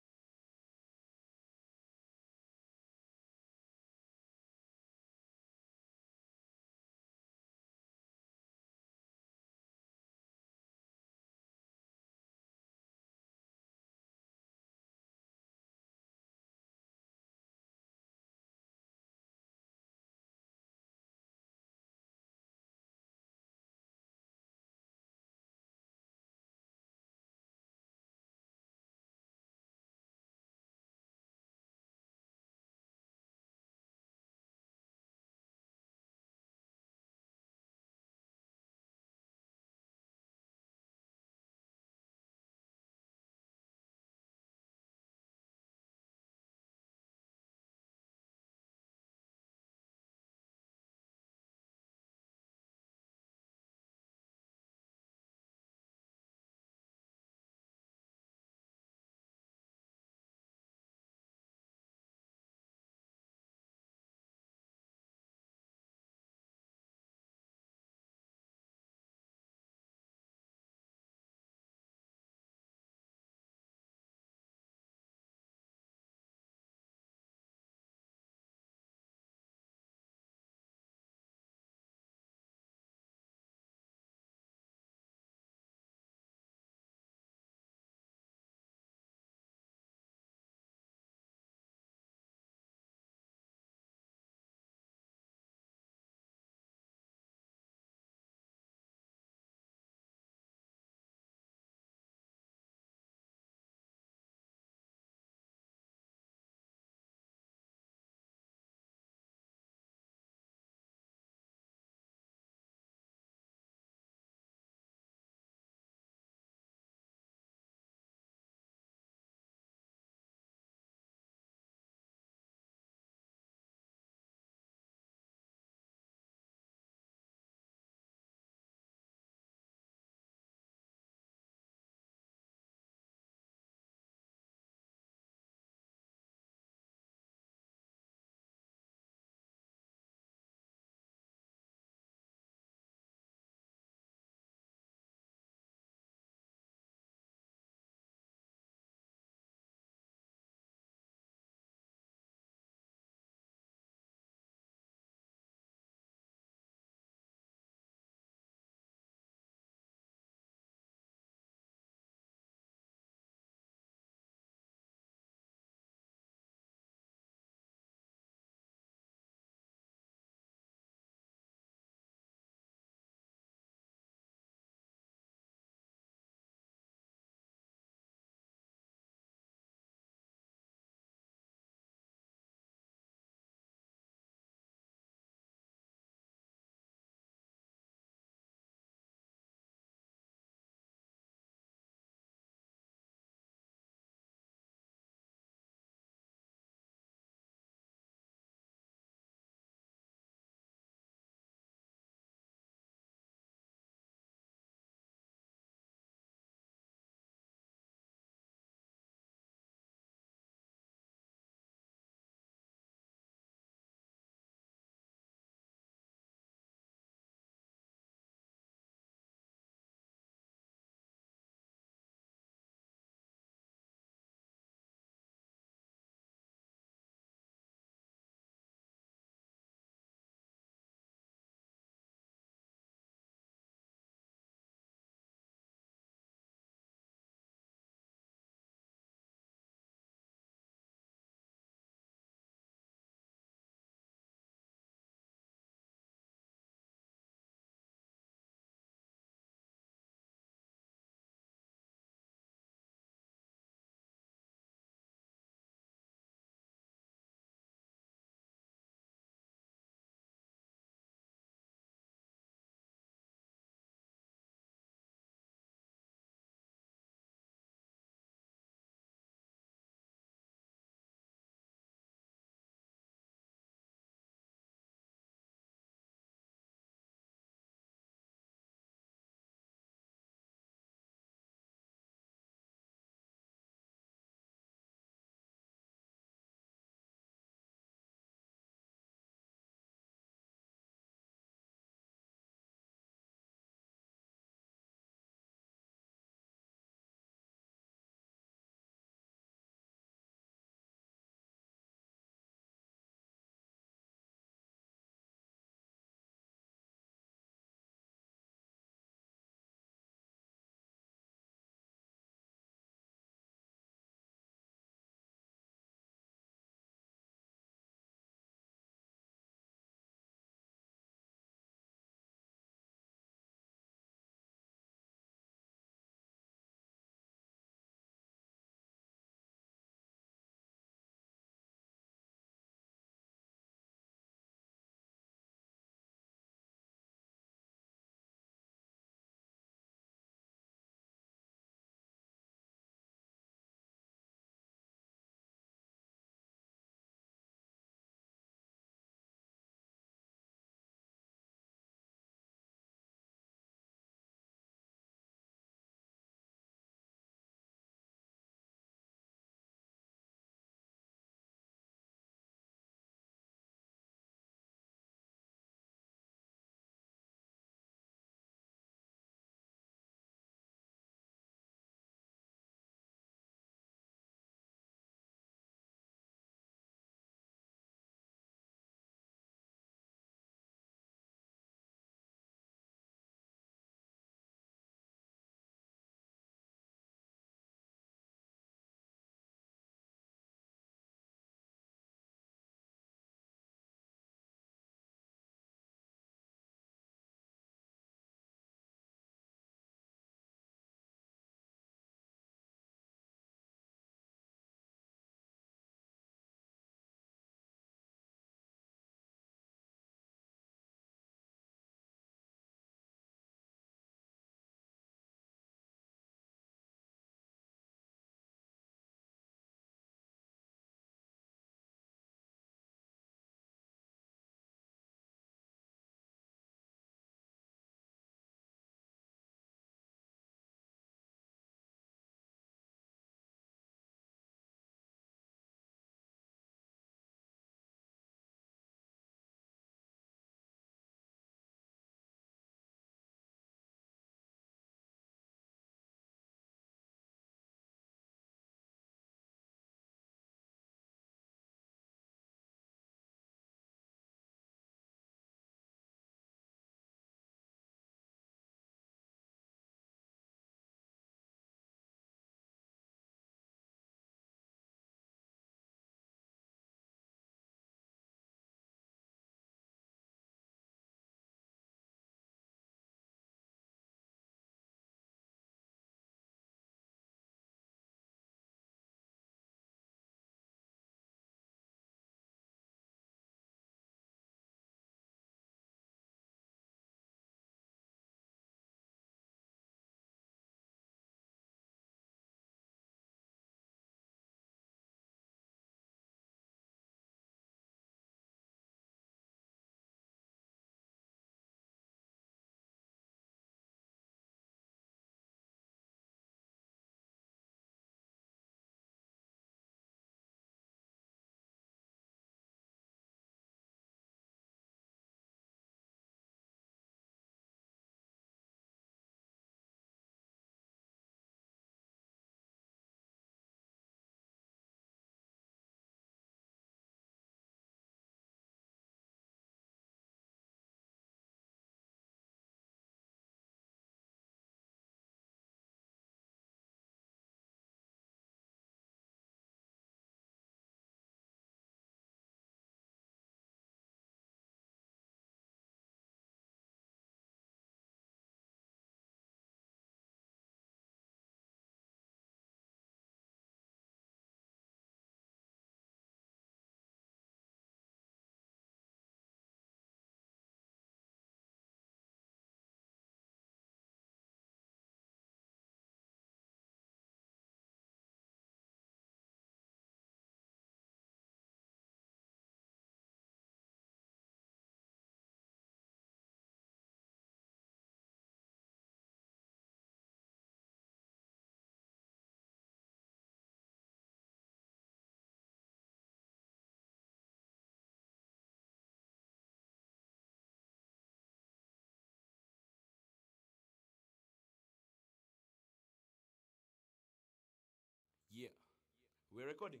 We're recording.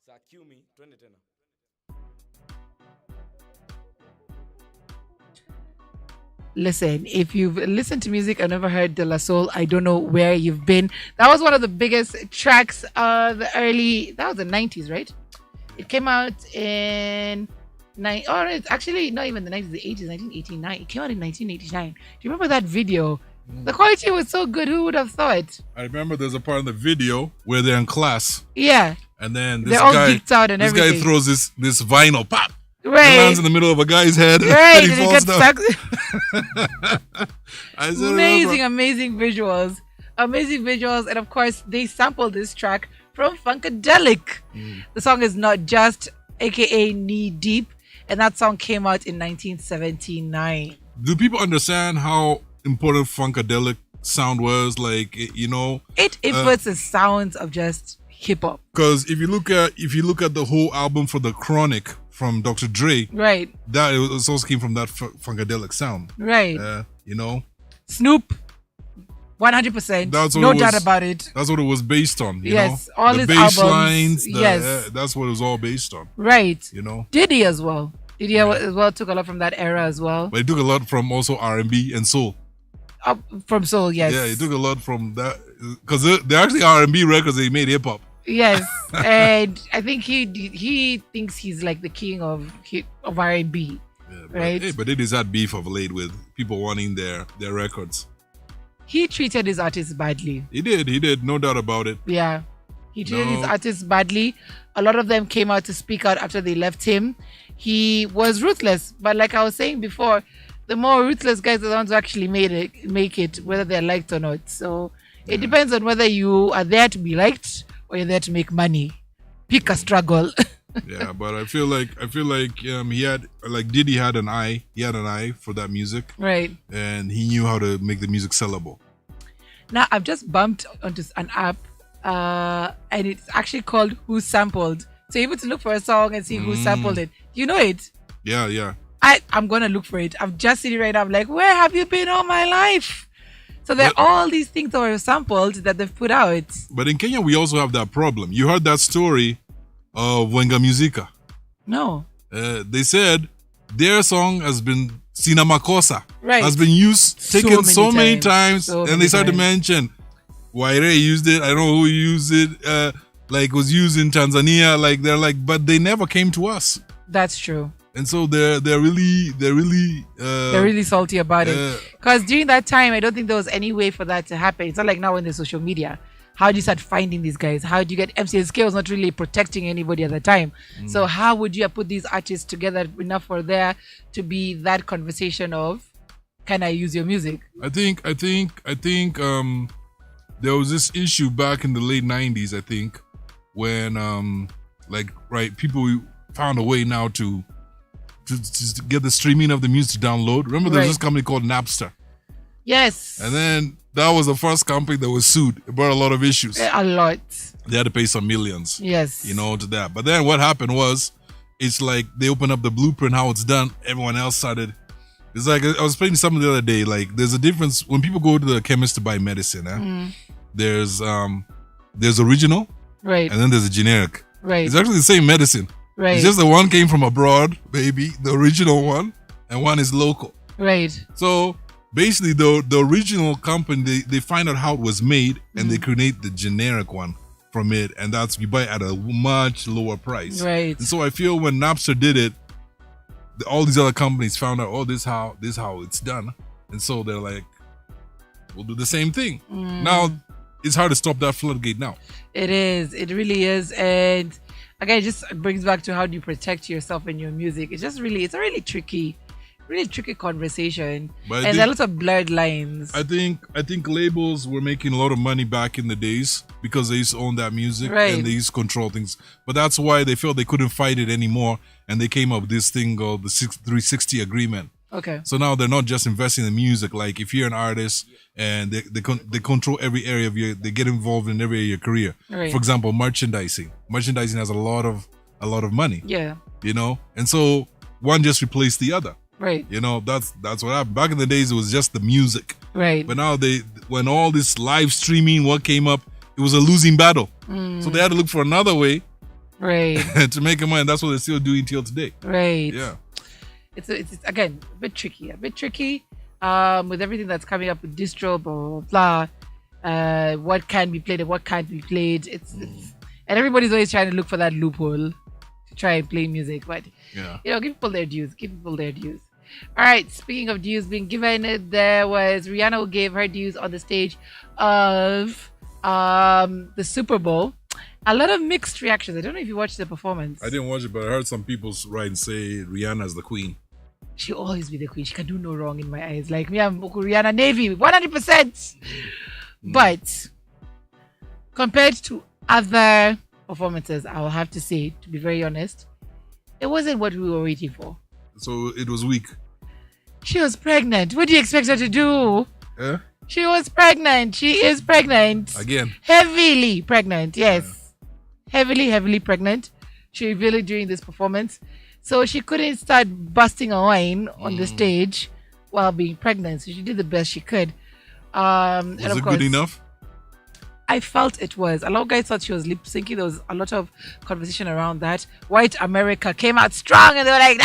Sa cue me, twende tena. Listen, if you've listened to music and never heard De La Soul, I don't know where you've been. That was one of the biggest tracks that was the 90s, right? It came out in it's actually not even the 90s, the 80s, 1989. It came out in 1989. Do you remember that video? The quality was so good. Who would have thought? I remember there's a part in the video where they're in class. Yeah. And then they're all geeked out and everything. This guy throws this vinyl pop. Right. It lands in the middle of a guy's head. Right. And he falls down. Amazing visuals. Amazing visuals. And of course, they sampled this track from Funkadelic. The song is Not Just, aka Knee Deep. And that song came out in 1979. Do people understand how important Funkadelic sound was? Like, you know, it influenced the sounds of just hip hop. Because if you look at the whole album for The Chronic from Dr. Dre, right, that it also came from that Funkadelic sound, right? You know, Snoop, 100%. No doubt about it. That's what it was based on. You yes, know? All the his bass albums. lines. Yes, that's what it was all based on. Right. You know, Diddy as well. Diddy as well took a lot from that era as well. But he took a lot from also R&B and soul. From soul, yes. Yeah, he took a lot from that because they're actually R&B records. They made hip hop. Yes, and I think he thinks he's like the king of R&B. Yeah, right. But it is that beef of late with people wanting their records. He treated his artists badly. He did, no doubt about it. Yeah, he treated his artists badly. A lot of them came out to speak out after they left him. He was ruthless, but like I was saying before, the more ruthless guys are the ones who actually make it, whether they're liked or not. So it depends on whether you are there to be liked or you're there to make money. Pick a struggle. Yeah, but I feel like he had Diddy had an eye. He had an eye for that music, right? And he knew how to make the music sellable. Now I've just bumped onto an app, and it's actually called Who Sampled. So you're able to look for a song and see who sampled it. You know it? Yeah. I'm gonna look for it. I'm just sitting right now. I'm like, where have you been all my life? So there are all these things that were sampled that they've put out. But in Kenya, we also have that problem. You heard that story of Wenga Musica? No. They said their song has been Sina Makosa. Right. Has been taken so many times. And they started to mention Waire used it. I don't know who used it. Like was used in Tanzania. Like they're like, but they never came to us. That's true. And so they're really salty about it. Because during that time, I don't think there was any way for that to happen. It's not like now in the social media. How do you start finding these guys? How do you get MCSK was not really protecting anybody at the time. So how would you put these artists together enough for there to be that conversation of, can I use your music? I think there was this issue back in the late 90s, I think, when people found a way now to get the streaming of the music to download. Remember there was this company called Napster. Yes. And then that was the first company that was sued. It brought a lot of issues. A lot. They had to pay some millions. Yes. You know, to that. But then what happened was, it's like they opened up the blueprint, how it's done. Everyone else started. It's like, I was playing something the other day, like there's a difference when people go to the chemist to buy medicine. There's original. Right. And then there's a generic. Right. It's actually the same medicine. Right. It's just the one came from abroad, baby, the original one, and one is local. Right. So basically, the original company, they find out how it was made, and they create the generic one from it, and that's you buy it at a much lower price. Right. And so I feel when Napster did it, all these other companies found out, oh, this how it's done, and so they're like, we'll do the same thing. Now it's hard to stop that floodgate now. It is. It really is, and again, it just brings back to how do you protect yourself and your music. It's a really tricky conversation. But and there are lots of blurred lines. I think labels were making a lot of money back in the days because they used to own that music and they used to control things. But that's why they felt they couldn't fight it anymore, and they came up with this thing called the 360 agreement. Okay. So now they're not just investing in music. Like if you're an artist and they control every area of they get involved in every area of your career. Right. For example, merchandising. Merchandising has a lot of money. Yeah. You know, and so one just replaced the other. Right. You know, that's what happened. Back in the days, it was just the music. Right. But now when all this live streaming, what came up, it was a losing battle. So they had to look for another way Right. to make money. And that's what they're still doing till today. Right. Yeah. It's again a bit tricky. With everything that's coming up with distro, blah blah blah. What can be played and what can't be played. It's and everybody's always trying to look for that loophole to try and play music. But give people their dues. All right. Speaking of dues being given, there was Rihanna who gave her dues on the stage of the Super Bowl. A lot of mixed reactions. I don't know if you watched the performance. I didn't watch it, but I heard some people write and say Rihanna's the queen. She'll always be the queen. She can do no wrong in my eyes. Like me, I'm Rihanna Navy, 100%. But compared to other performances, I will have to say, to be very honest, it wasn't what we were waiting for. So it was weak. She was pregnant. What do you expect her to do? Yeah? She was pregnant. She is pregnant. Again. Heavily pregnant, yes. Yeah. Heavily pregnant. She revealed it during this performance. So she couldn't start busting a wine on the stage while being pregnant. So she did the best she could. Was and of it course, good enough? I felt it was. A lot of guys thought she was lip syncing. There was a lot of conversation around that. White America came out strong and they were like,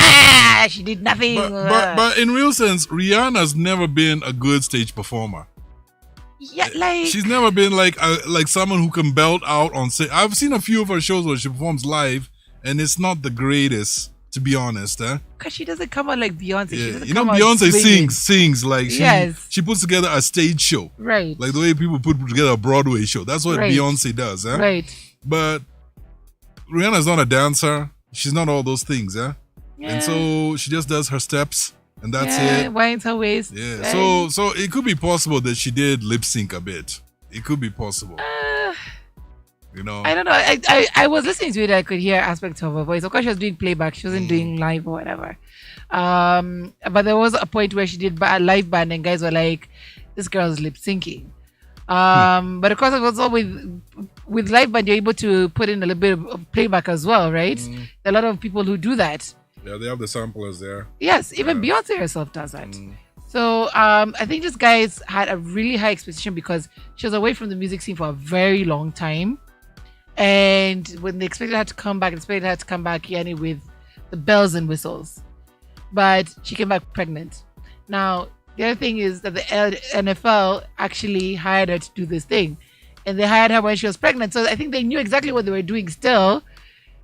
she did nothing. But in real sense, Rihanna's never been a good stage performer. Yeah, like she's never been like someone who can belt out on stage. I've seen a few of her shows where she performs live, and it's not the greatest, to be honest. Because she doesn't come out like Beyonce. Yeah. You know, Beyonce sings like she puts together a stage show, right? Like the way people put together a Broadway show. That's what Beyonce does, right? But Rihanna's not a dancer. She's not all those things, yeah. And so she just does her steps. And that's it. Winds her waist. Yeah. So it could be possible that she did lip sync a bit. It could be possible. You know. I don't know. I was listening to it. I could hear aspects of her voice. Of course, she was doing playback. She wasn't doing live or whatever. But there was a point where she did a live band, and guys were like, "This girl's lip syncing." But of course, it was all with live band. You're able to put in a little bit of playback as well, right? There are a lot of people who do that. Yeah, they have the samplers there. Yes, even Beyonce herself does that. So I think this guys had a really high expectation because she was away from the music scene for a very long time. And when they expected her to come back, yani with the bells and whistles. But she came back pregnant. Now, the other thing is that the NFL actually hired her to do this thing. And they hired her when she was pregnant. So I think they knew exactly what they were doing still.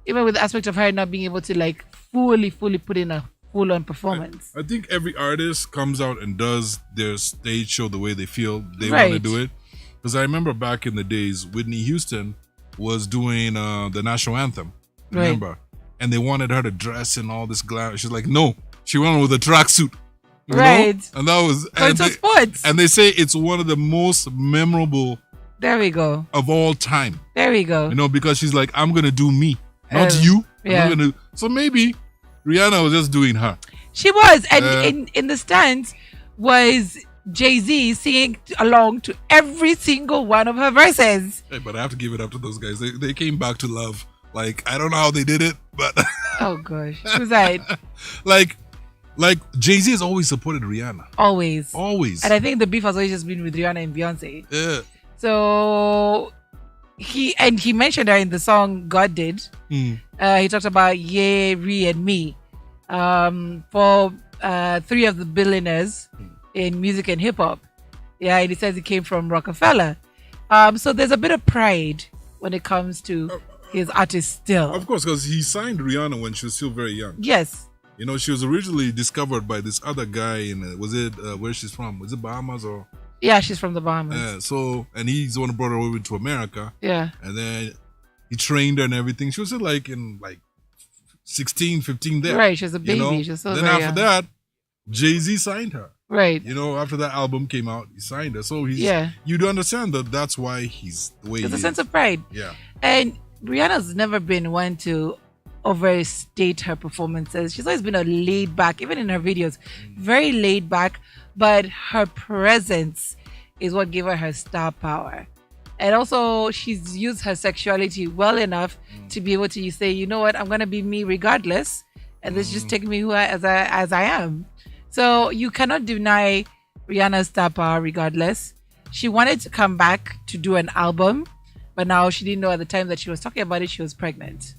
Even with the aspect of her not being able to like fully put in a full-on performance. I think every artist comes out and does their stage show the way they feel they want to do it. Because I remember back in the days, Whitney Houston was doing the national anthem. Remember? And they wanted her to dress in all this glam. She's like, no. She went with a tracksuit. Right. Know? And that was... sports. And they say it's one of the most memorable... There we go. ...of all time. There we go. You know, because she's like, I'm going to do me. Not you. Yeah. So maybe Rihanna was just doing her. She was. And in the stands was Jay-Z singing along to every single one of her verses. Hey, but I have to give it up to those guys. They came back to love. Like, I don't know how they did it, but... Oh, gosh. Who's that? Like Jay-Z has always supported Rihanna. Always. Always. And I think the beef has always just been with Rihanna and Beyonce. Yeah. So... He mentioned her in the song God Did. He talked about Ye, Re, and Me. For three of the billionaires in music and hip hop. Yeah, and he says he came from Rockefeller. So there's a bit of pride when it comes to his artist still. Of course, because he signed Rihanna when she was still very young. Yes. You know, she was originally discovered by this other guy in, where she's from? Was it Bahamas or? Yeah, she's from the Bahamas. Yeah, so, and he's the one who brought her over to America. Yeah. And then he trained her and everything. She was in 16, 15 there. Right, she was a baby. You know? She was so then after that, Jay-Z signed her. Right. You know, after that album came out, he signed her. So you do understand that that's why he's the way he is. There's a sense of pride. Yeah. And Rihanna's never been one to overstate her performances. She's always been a laid back, even in her videos, very laid back, but her presence is what gave her star power. And also she's used her sexuality well enough to be able to say, you know what, I'm going to be me regardless. And this just take me as I am. So you cannot deny Rihanna's star power regardless. She wanted to come back to do an album. But now she didn't know at the time that she was talking about it, she was pregnant.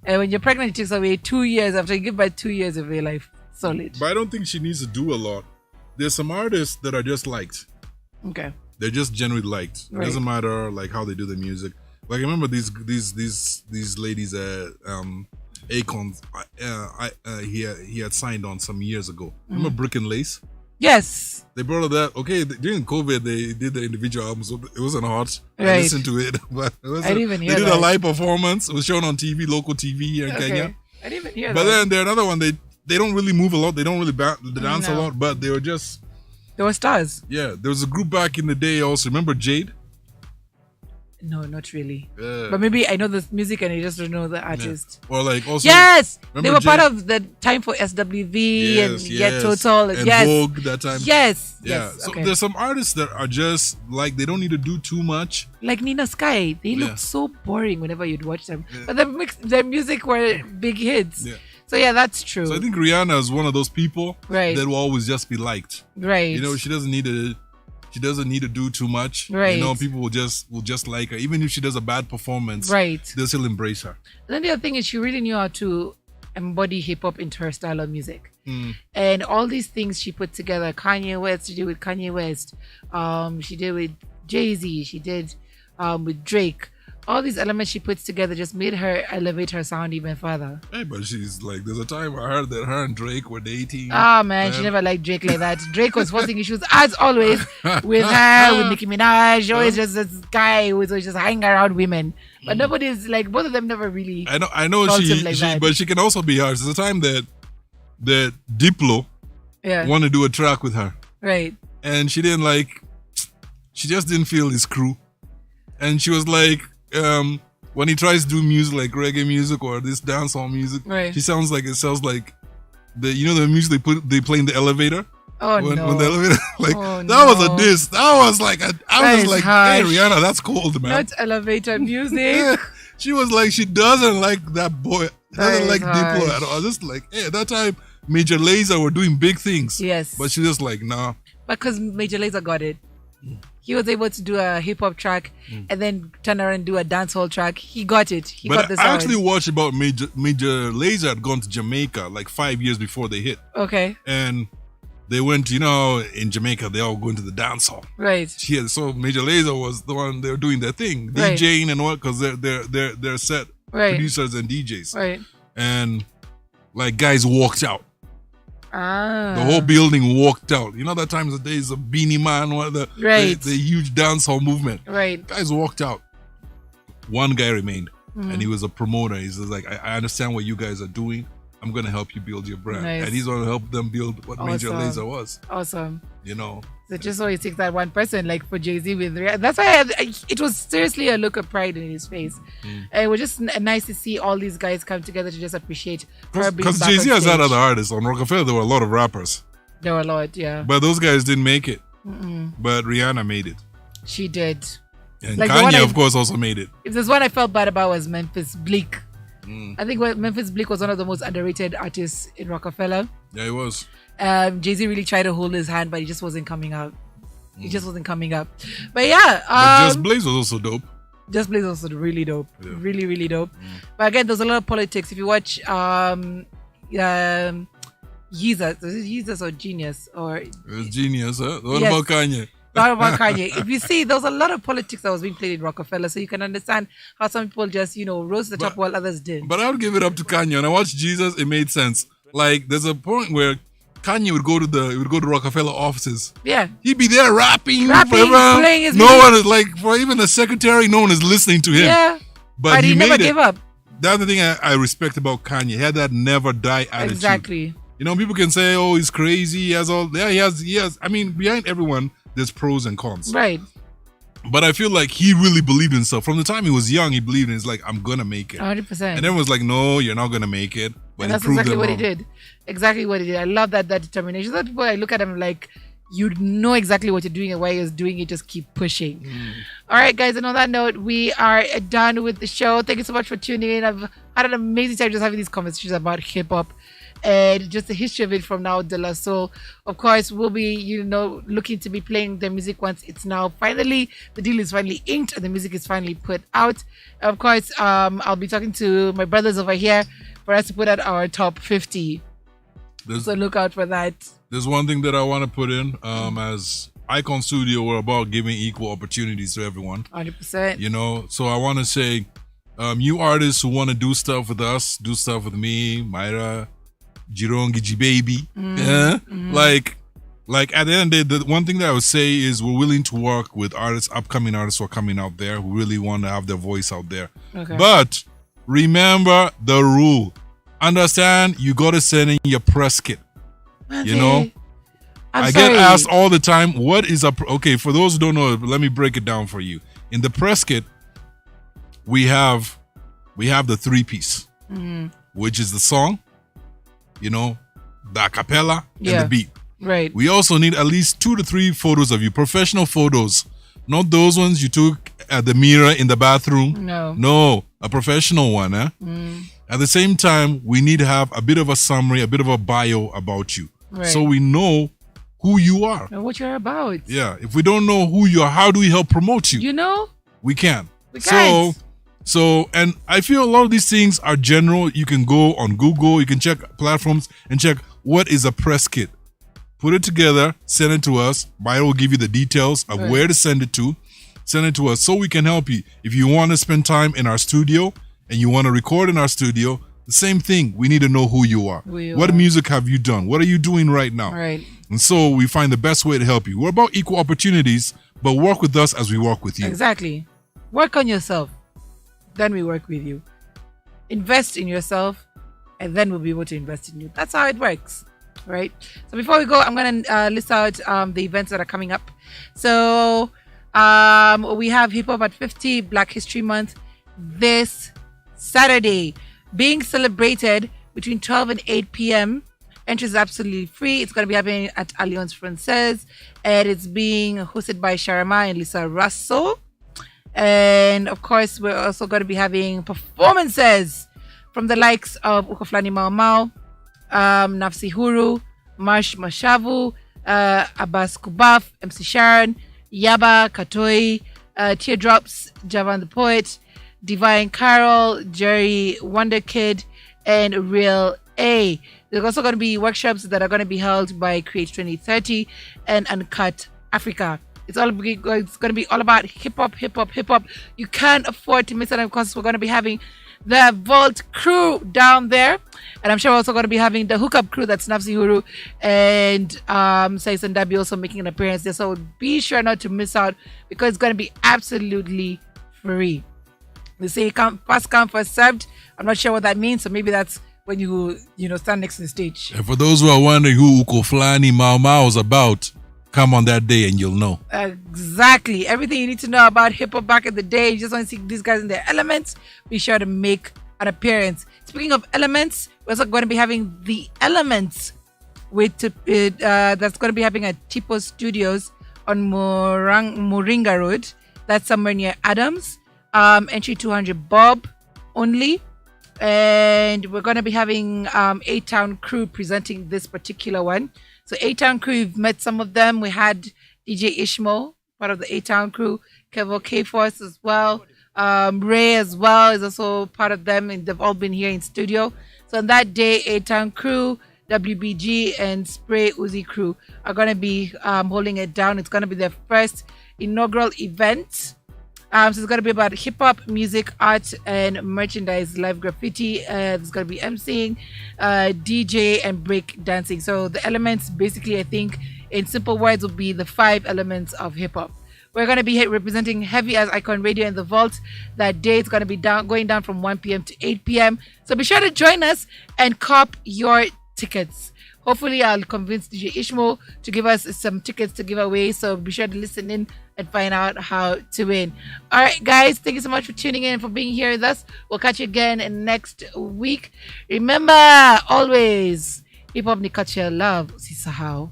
And when you're pregnant, it takes away 2 years after you give birth, 2 years of your life. Solid. But I don't think she needs to do a lot. There's some artists that are just liked. Okay. They're just generally liked. It doesn't matter like how they do the music. Like I remember these ladies Akon he had signed on some years ago. Remember Brick and Lace? Yes. They brought up that during COVID they did the individual albums, so it wasn't hot. Right. I listened to it, but it wasn't, I didn't even hear they did that. a live performance. It was shown on TV, local TV here in Kenya. I didn't even hear But that. then there's another one. They don't really move a lot. They don't really dance a lot. But they were just They were stars. There was a group back in the day also. Remember Jade? No, not really. Yeah. But maybe I know the music and I just don't know the artist. Or like also. Yes, they remember were part Jade? of the time for SWV and Get yes. Total. And Yes, Vogue that time. yes, Yeah. yes. So Okay. there's some artists that are just like they don't need to do too much. Like Nina Sky, they Yeah. looked so boring whenever you'd watch them. But their music were big hits. Yeah. So yeah, that's true. So I think Rihanna is one of those people Right. that will always just be liked. Right. You know, she doesn't need to do too much. Right. You know, people will just like her. Even if she does a bad performance, Right. they'll still embrace her. And then the other thing is she really knew how to embody hip hop into her style of music. Mm. And all these things she put together, Kanye West, she did with Kanye West, she did with Jay-Z, she did with Drake. All these elements she puts together just made her elevate her sound even further. Hey, but she's like, there's a time I heard that her and Drake were dating. Ah man, she never liked Drake like that. Drake was forcing issues as always with her, with Nicki Minaj, always just this guy who was just hanging around women. But nobody's like, both of them never really. I know felt she, him like that. but she can also be harsh. There's a time that Diplo wanted to do a track with her, Right. and she just didn't feel his crew, and she was like, when he tries to do music like reggae music or this dancehall music, Right. it sounds like the music they play in the elevator. Oh when no. the elevator, like Oh, that was no. a diss. That was like That I was is like, harsh. hey Rihanna, that's cold, man. Not elevator music. She was like, she doesn't like that boy. Doesn't is like Diplo harsh. at all. Just like, hey, at that time, Major Lazer were doing big things. Yes. But she just like, nah. Because Major Lazer got it. He was able to do a hip hop track and then turn around and do a dancehall track. He got it. He got But the I sound. actually watched about Major Lazer had gone to Jamaica like 5 years before they hit. Okay. And they went, in Jamaica, they all going to the dance hall. Right. Yeah, so Major Lazer was the one they were doing their thing, Right. DJing and what, because they're set Right. producers and DJs. Right. And like guys walked out. Ah. The whole building walked out. You know that times the days of Beanie Man, Right. the huge dancehall movement. Right. Guys walked out. One guy remained, and he was a promoter. He's just like, I understand what you guys are doing. I'm gonna help you build your brand, Nice. and he's gonna help them build what Major Awesome. Lazer was. Awesome. You know, So just always takes that one person, like for Jay-Z with Rihanna. That's why it was seriously a look of pride in his face. And it was just nice to see all these guys come together to just appreciate her being because back Jay-Z on has had stage. other artists on Rockefeller. There were a lot of rappers, There were a lot, yeah. but those guys didn't make it. But Rihanna made it, She did. and Like the one Kanye, I- of course, also made it. If there's one I felt bad about was Memphis Bleak. I think Memphis Bleak was one of the most underrated artists in Rockefeller. Yeah, it was. Jay-Z really tried to hold his hand, but he just wasn't coming out. He just wasn't coming up. But yeah, But Just Blaze was also dope. Just Blaze was also really dope. Yeah. Really, really dope. But again, there's a lot of politics. If you watch Jesus or Genius or It was genius, huh? What Yes. about Kanye? not about Kanye. If you see, there was a lot of politics that was being played in Rockefeller, so you can understand how some people just, rose to the top while others did. But I would give it up to Kanye. When I watched Jesus, it made sense. Like there's a point where Kanye would go to Rockefeller offices. Yeah. He'd be there rapping Rapping, playing his no music. one is like, for even the secretary, no one is listening to him. Yeah. But he never made it. gave up. That's the thing I respect about Kanye. He had that never die attitude. Exactly. People can say, "Oh, he's crazy." He has all. Yeah, he has. I mean, behind everyone, there's pros and cons. Right. But I feel like he really believed in himself. From the time he was young, he believed in. It's like, I'm gonna make it. 100%. And everyone's like, "No, you're not gonna make it." But And he that's proved exactly them what he wrong. did. Exactly what he did. I love that determination. Some people, I look at him like, you know exactly what you're doing and why you're doing it. Just keep pushing. All right, guys. And on that note, we are done with the show. Thank you so much for tuning in. I've had an amazing time just having these conversations about hip hop. and just the history of it from now De La Soul. Of course, we'll be, looking to be playing their music once it's now finally, the deal is finally inked and the music is finally put out. Of course, I'll be talking to my brothers over here for us to put out our top 50. So look out for that. There's one thing that I want to put in. As Icon Studio, we're about giving equal opportunities to everyone. 100%. So I want to say, you artists who want to do stuff with us, do stuff with me, Myra, Jirongi G Baby. Like at the end of the day, the one thing that I would say is we're willing to work with upcoming artists who are coming out there who really want to have their voice out there. Okay. But remember the rule. Understand, you got to send in your press kit. I get asked all the time, what is okay, for those who don't know, let me break it down for you. In the press kit, we have the 3-piece, which is the song, the a cappella, and the beat. Right. We also need at least 2 to 3 photos of you, professional photos, not those ones you took at the mirror in the bathroom. No, a professional one. At the same time, we need to have a bit of a summary, a bit of a bio about you, so we know who you are and what you're about. Yeah, if we don't know who you are, how do we help promote you? We can't. So, and I feel a lot of these things are general. You can go on Google, you can check platforms and check what is a press kit. Put it together, send it to us. Maya will give you the details of where to send it to. Send it to us so we can help you. If you want to spend time in our studio and you want to record in our studio, the same thing. We need to know who you are. What music have you done? What are you doing right now? Right. And so we find the best way to help you. We're about equal opportunities, but work with us as we work with you. Exactly. Work on yourself. Then we work with you. Invest in yourself, and then we'll be able to invest in you. That's how it works. Right. So before we go, I'm going to list out the events that are coming up. So we have Hip Hop at 50, Black History Month, this Saturday, being celebrated between 12 and 8 p.m. Entry is absolutely free. It's going to be happening at Alliance Francaise, and it's being hosted by Sharama and Lisa Russell. And of course, we're also going to be having performances from the likes of Ukoflani Mau Mau, Nafsi Huru, Marsh Mashavu, Abbas Kubaf, MC Sharon, Yaba Katoi, Teardrops, Javan the Poet, Divine Carol, Jerry Wonder Kid, and Real A. There's also going to be workshops that are going to be held by Create 2030 and Uncut Africa. It's going to be all about hip hop. You can't afford to miss out on because we're going to be having the Vault crew down there, and I'm sure we're also going to be having the Hookup crew. That's Nafsi Huru and Sais and Dabi also making an appearance there. So be sure not to miss out because it's going to be absolutely free. They say first come, first served. I'm not sure what that means, so maybe that's when you stand next to the stage. And for those who are wondering who Ukoflani Mau Mau is about, come on that day and you'll know. Exactly. Everything you need to know about hip hop back in the day. You just want to see these guys in their elements. Be sure to make an appearance. Speaking of elements, we're also going to be having the Elements that's going to be happening at Tipo Studios on Moringa Road. That's somewhere near Adams. Entry 200 bob only. And we're going to be having A-Town crew presenting this particular one. So A-Town crew, we've met some of them. We had DJ Ishmo, part of the A-Town crew, Kevo K-Force as well. Ray as well is also part of them, and they've all been here in studio. So on that day, A-Town crew, WBG, and Spray Uzi crew are going to be holding it down. It's going to be their first inaugural event. So it's going to be about hip-hop, music, art, and merchandise, live graffiti. There's going to be emceeing, DJ, and break dancing. So the elements, basically, I think, in simple words, will be the 5 elements of hip-hop. We're going to be representing Heavy as Icon Radio in the Vault. That day, it's going to be going down from 1 p.m. to 8 p.m. So be sure to join us and cop your tickets. Hopefully, I'll convince DJ Ishmo to give us some tickets to give away. So be sure to listen in and find out how to win. All right, guys, thank you so much for tuning in and for being here with us. We'll catch you again next week. Remember, always, hip hop ni culture love. Usisahau.